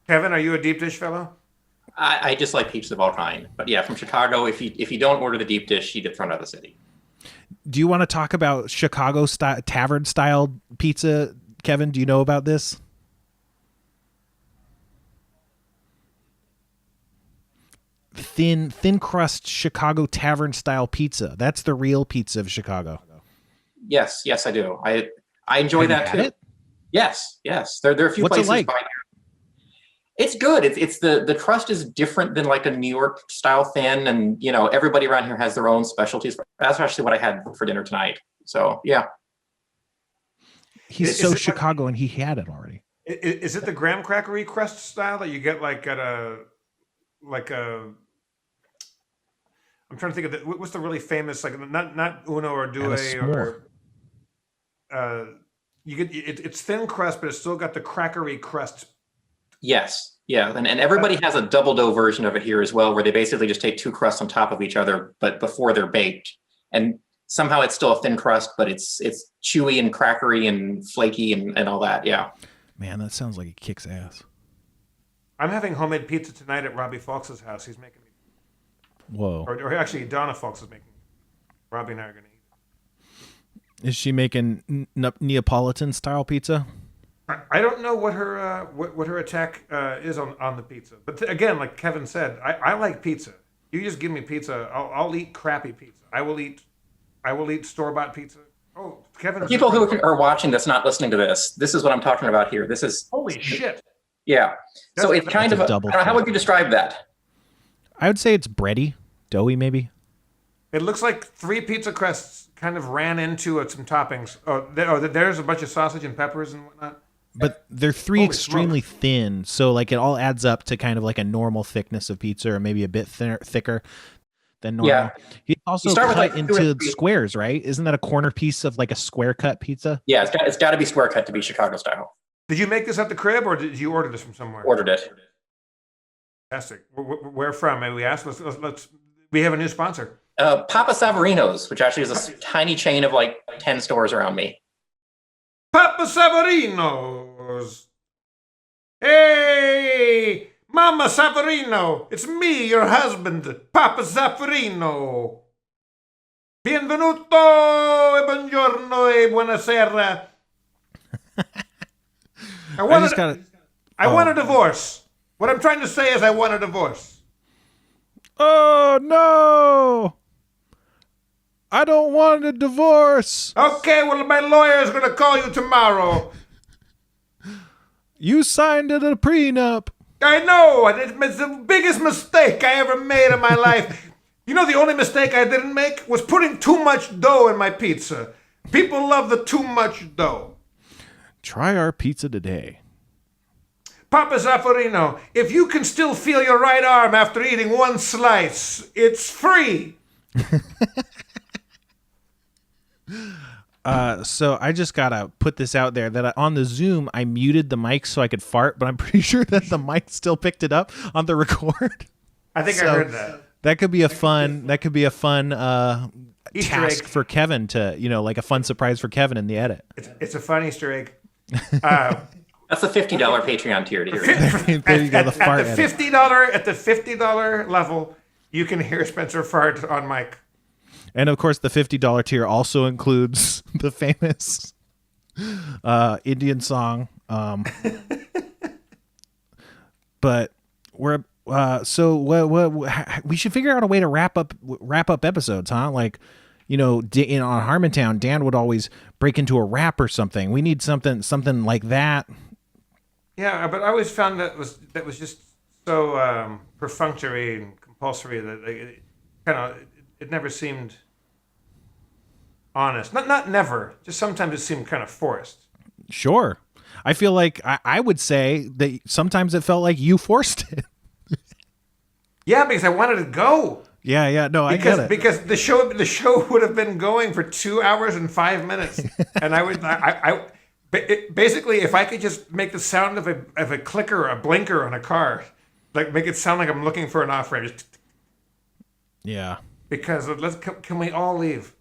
Kevin, are you a deep dish fellow? I just like pizza of all kind. But yeah, from Chicago, if you don't order the deep dish, you get thrown out of the city. Do you want to talk about Chicago tavern style pizza, Kevin? Do you know about this? Thin crust Chicago tavern style pizza. That's the real pizza of Chicago. Yes, I do. I enjoy that too. It? Yes. There are a few What's places it like? by there. It's good. It's the crust is different than like a New York style thin, and everybody around here has their own specialties. That's actually what I had for dinner tonight. So yeah. He's so Chicago, and he had it already. Is it the graham crackery crust style that you get like at a I'm trying to think of what's the really famous, like not Uno or Due or you get it's thin crust, but it's still got the crackery crust. Yes, yeah, and everybody has a double dough version of it here as well, where they basically just take two crusts on top of each other, but before they're baked, and somehow it's still a thin crust, but it's chewy and crackery and flaky and all that. Yeah. Man, that sounds like it kicks ass. I'm having homemade pizza tonight at Robbie Falks' house. He's making me. Whoa. Or actually, Donna Falks is making me. Robbie and I are going to eat. Is she making Neapolitan style pizza? I don't know what her what her attack is on the pizza. But again, like Kevin said, I like pizza. You just give me pizza, I'll eat crappy pizza. I will eat store-bought pizza. Oh, Kevin. People who are watching this, not listening to this, this is what I'm talking about here. This is holy shit. Yeah. So it's kind of double how would you describe that? I would say it's bready, doughy, maybe. It looks like 3 pizza crusts kind of ran into some toppings. There's a bunch of sausage and peppers and whatnot. But they're 3 extremely thin, so like it all adds up to kind of like a normal thickness of pizza, or maybe a bit thicker than normal. Yeah. You also start with, cut like, into squares, right? Isn't that a corner piece of like a square cut pizza? Yeah, it's got to be square cut to be Chicago style. Did you make this at the crib, or did you order this from somewhere? Ordered it. Fantastic. Where from? May we ask? Let's. We have a new sponsor. Papa Savarino's, which actually is a tiny chain of like 10 stores around me. Papa Savarino's. Hey, Mama Savarino, it's me, your husband, Papa Savarino. Benvenuto e buongiorno e buonasera. I want a divorce. What I'm trying to say is I want a divorce. Oh, no. I don't want a divorce. Okay, well, my lawyer is going to call you tomorrow. You signed a prenup. I know. It's the biggest mistake I ever made in my life. You know, the only mistake I didn't make was putting too much dough in my pizza. People love the too much dough. Try our pizza today. Papa Zaffarino, if you can still feel your right arm after eating 1 slice, it's free. So I just gotta put this out there that on the Zoom I muted the mic so I could fart, but I'm pretty sure that the mic still picked it up on the record. I think I heard that. That could be a fun Easter task egg. for Kevin to, like a fun surprise for Kevin in the edit. It's a fun Easter egg. That's the $50 Patreon tier to hear it. There you go, the fart at the edit. $50 level, you can hear Spencer fart on mic. And of course, the $50 tier also includes the famous Indian song. But we're we should figure out a way to wrap up episodes, huh? Like, on Harmontown, Dan would always break into a rap or something. We need something like that. Yeah, but I always found that was just so perfunctory and compulsory that it never seemed honest. Not never. Just sometimes it seemed kind of forced. Sure. I feel like I would say that sometimes it felt like you forced it. Yeah, because I wanted to go. Yeah. No, I get it. Because the show would have been going for 2 hours and 5 minutes, and basically, if I could just make the sound of a clicker or a blinker on a car, like make it sound like I'm looking for an off-ramp. Yeah. Because can we all leave?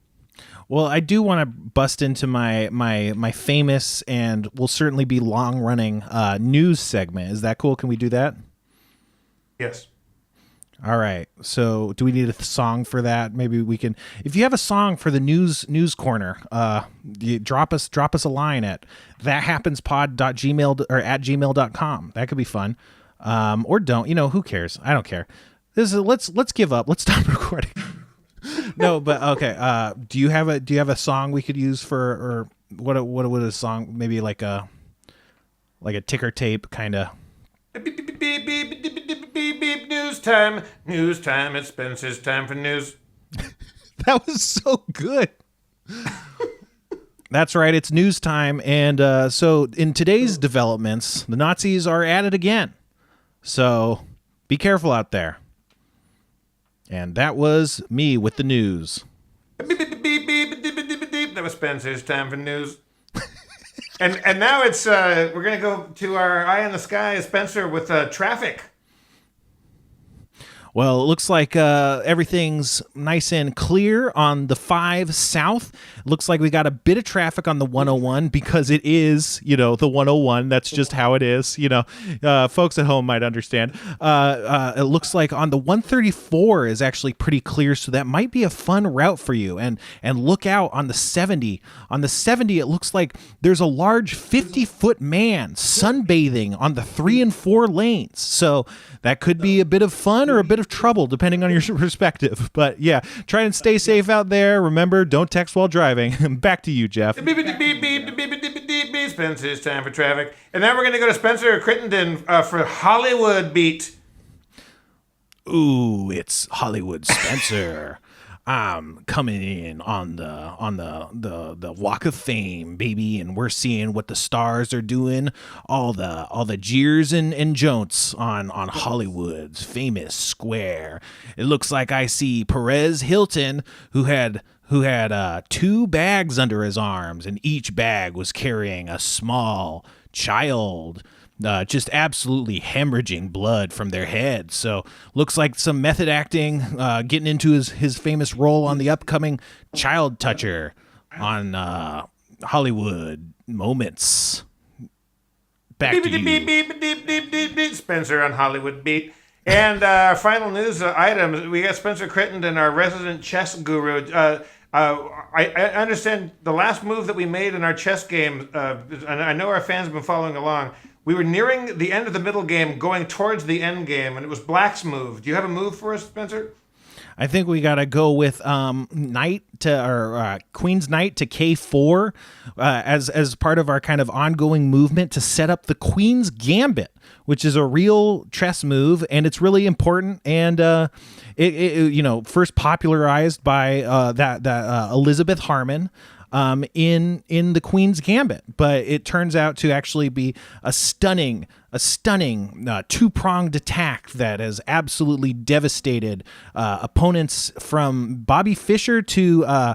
Well, I do want to bust into my famous and will certainly be long-running news segment. Is that cool? Can we do that? Yes. All right. So do we need a song for that? Maybe we can. If you have a song for the news corner, you drop us a line at thathappenspod.gmail.com. That could be fun. Or don't. Who cares? I don't care. Let's give up. Let's stop recording. No, but okay. Do you have a song we could use for, or what would a song, maybe like a ticker tape kind of? Beep, beep, beep, beep, beep, beep, beep, beep, beep, news time. It's Spencer's time for news. That was so good. That's right. It's news time. And so in today's developments, the Nazis are at it again. So be careful out there. And that was me with the news. Beep, beep, beep, beep, beep, beep, beep, beep, beep. That was Spencer's time for news. And now it's we're gonna go to our eye in the sky, Spencer, with traffic. Well, it looks like everything's nice and clear on the 5 South. Looks like we got a bit of traffic on the 101 because it is, the 101. That's just how it is. Folks at home might understand. It looks like on the 134 is actually pretty clear, so that might be a fun route for you. And look out on the 70. On the 70, it looks like there's a large 50-foot man sunbathing on the 3 and 4 lanes. So that could be a bit of fun or a bit bit of trouble depending on your perspective. But yeah, try and stay safe out there. Remember, don't text while driving. Back to you, Jeff. Beep, beep, beep, beep, beep, beep, beep, beep, beep. Spencer, it's time for traffic. And now we're going to go to Spencer Crittenden for Hollywood Beat. Ooh, it's Hollywood Spencer. I'm coming in on the Walk of Fame, baby, and we're seeing what the stars are doing, all the jeers and jonts on Hollywood's famous square. It looks like I see Perez Hilton, who had 2 bags under his arms, and each bag was carrying a small child. Just absolutely hemorrhaging blood from their head. So looks like some method acting, getting into his famous role on the upcoming Child Toucher on Hollywood Moments. Back to you. Beep, beep, beep, beep, beep, beep. Spencer on Hollywood Beat. And final news items. We got Spencer Crittenden, our resident chess guru. I understand the last move that we made in our chess game, and I know our fans have been following along. We were nearing the end of the middle game, going towards the end game, and it was Black's move. Do you have a move for us, Spencer? I think we gotta go with knight to queen's knight to k4 as part of our kind of ongoing movement to set up the queen's gambit, which is a real chess move, and it's really important. And it first popularized by that Elizabeth Harmon. In the Queen's Gambit, but it turns out to actually be a stunning 2-pronged attack that has absolutely devastated opponents from Bobby Fischer to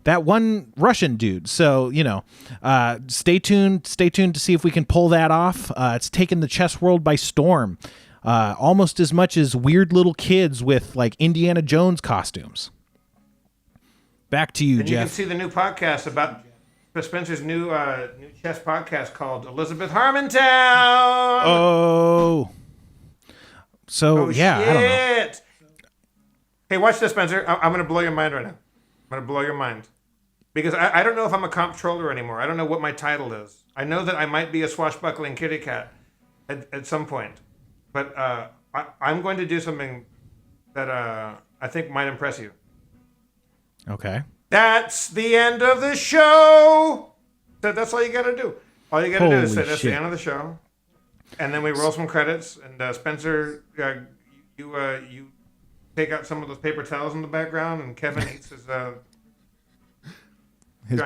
that one Russian dude. So stay tuned to see if we can pull that off. It's taken the chess world by storm, almost as much as weird little kids with like Indiana Jones costumes. Back to you, and Jeff. You can see the new podcast about Spencer's new chess podcast called Elizabeth Harmontown. Oh. So, yeah, shit. I don't know. Hey, watch this, Spencer. I'm going to blow your mind right now. I'm going to blow your mind. Because I don't know if I'm a comptroller anymore. I don't know what my title is. I know that I might be a swashbuckling kitty cat at some point. But I'm going to do something that I think might impress you. Okay. That's the end of the show. That's all you got to do. All you got to do is say that's the end of the show, and then we roll some credits. And Spencer, you take out some of those paper towels in the background, and Kevin eats his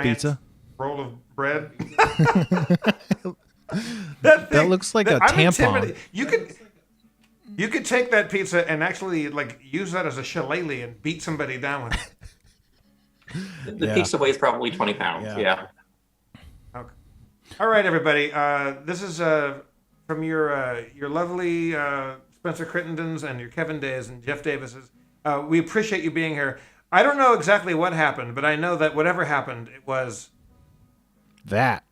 pizza roll of bread. that looks like a tampon. You could take that pizza and actually like use that as a shillelagh and beat somebody down with it. The pizza weighs probably 20 pounds. Yeah. Okay. All right, everybody. This is from your lovely Spencer Crittendens and your Kevin Days and Jeff Davises. We appreciate you being here. I don't know exactly what happened, but I know that whatever happened, it was that.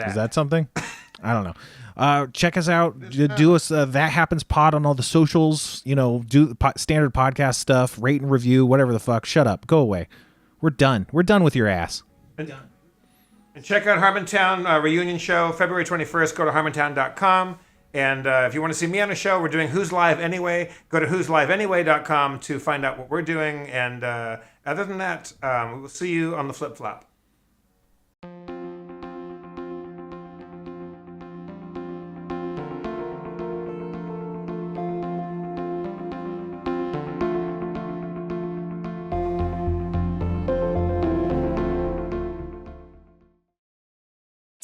Is that something? I don't know. Check us out. Do us That Happens Pod on all the socials. Do standard podcast stuff. Rate and review. Whatever the fuck. Shut up. Go away. We're done. We're done with your ass. And check out Harmontown reunion show February 21st. Go to harmontown.com. And if you want to see me on a show, we're doing Who's Live Anyway. Go to who'sliveanyway.com to find out what we're doing. And other than that, we will see you on the flip flop.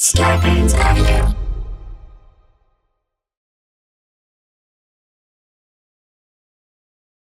Scarpins Audio.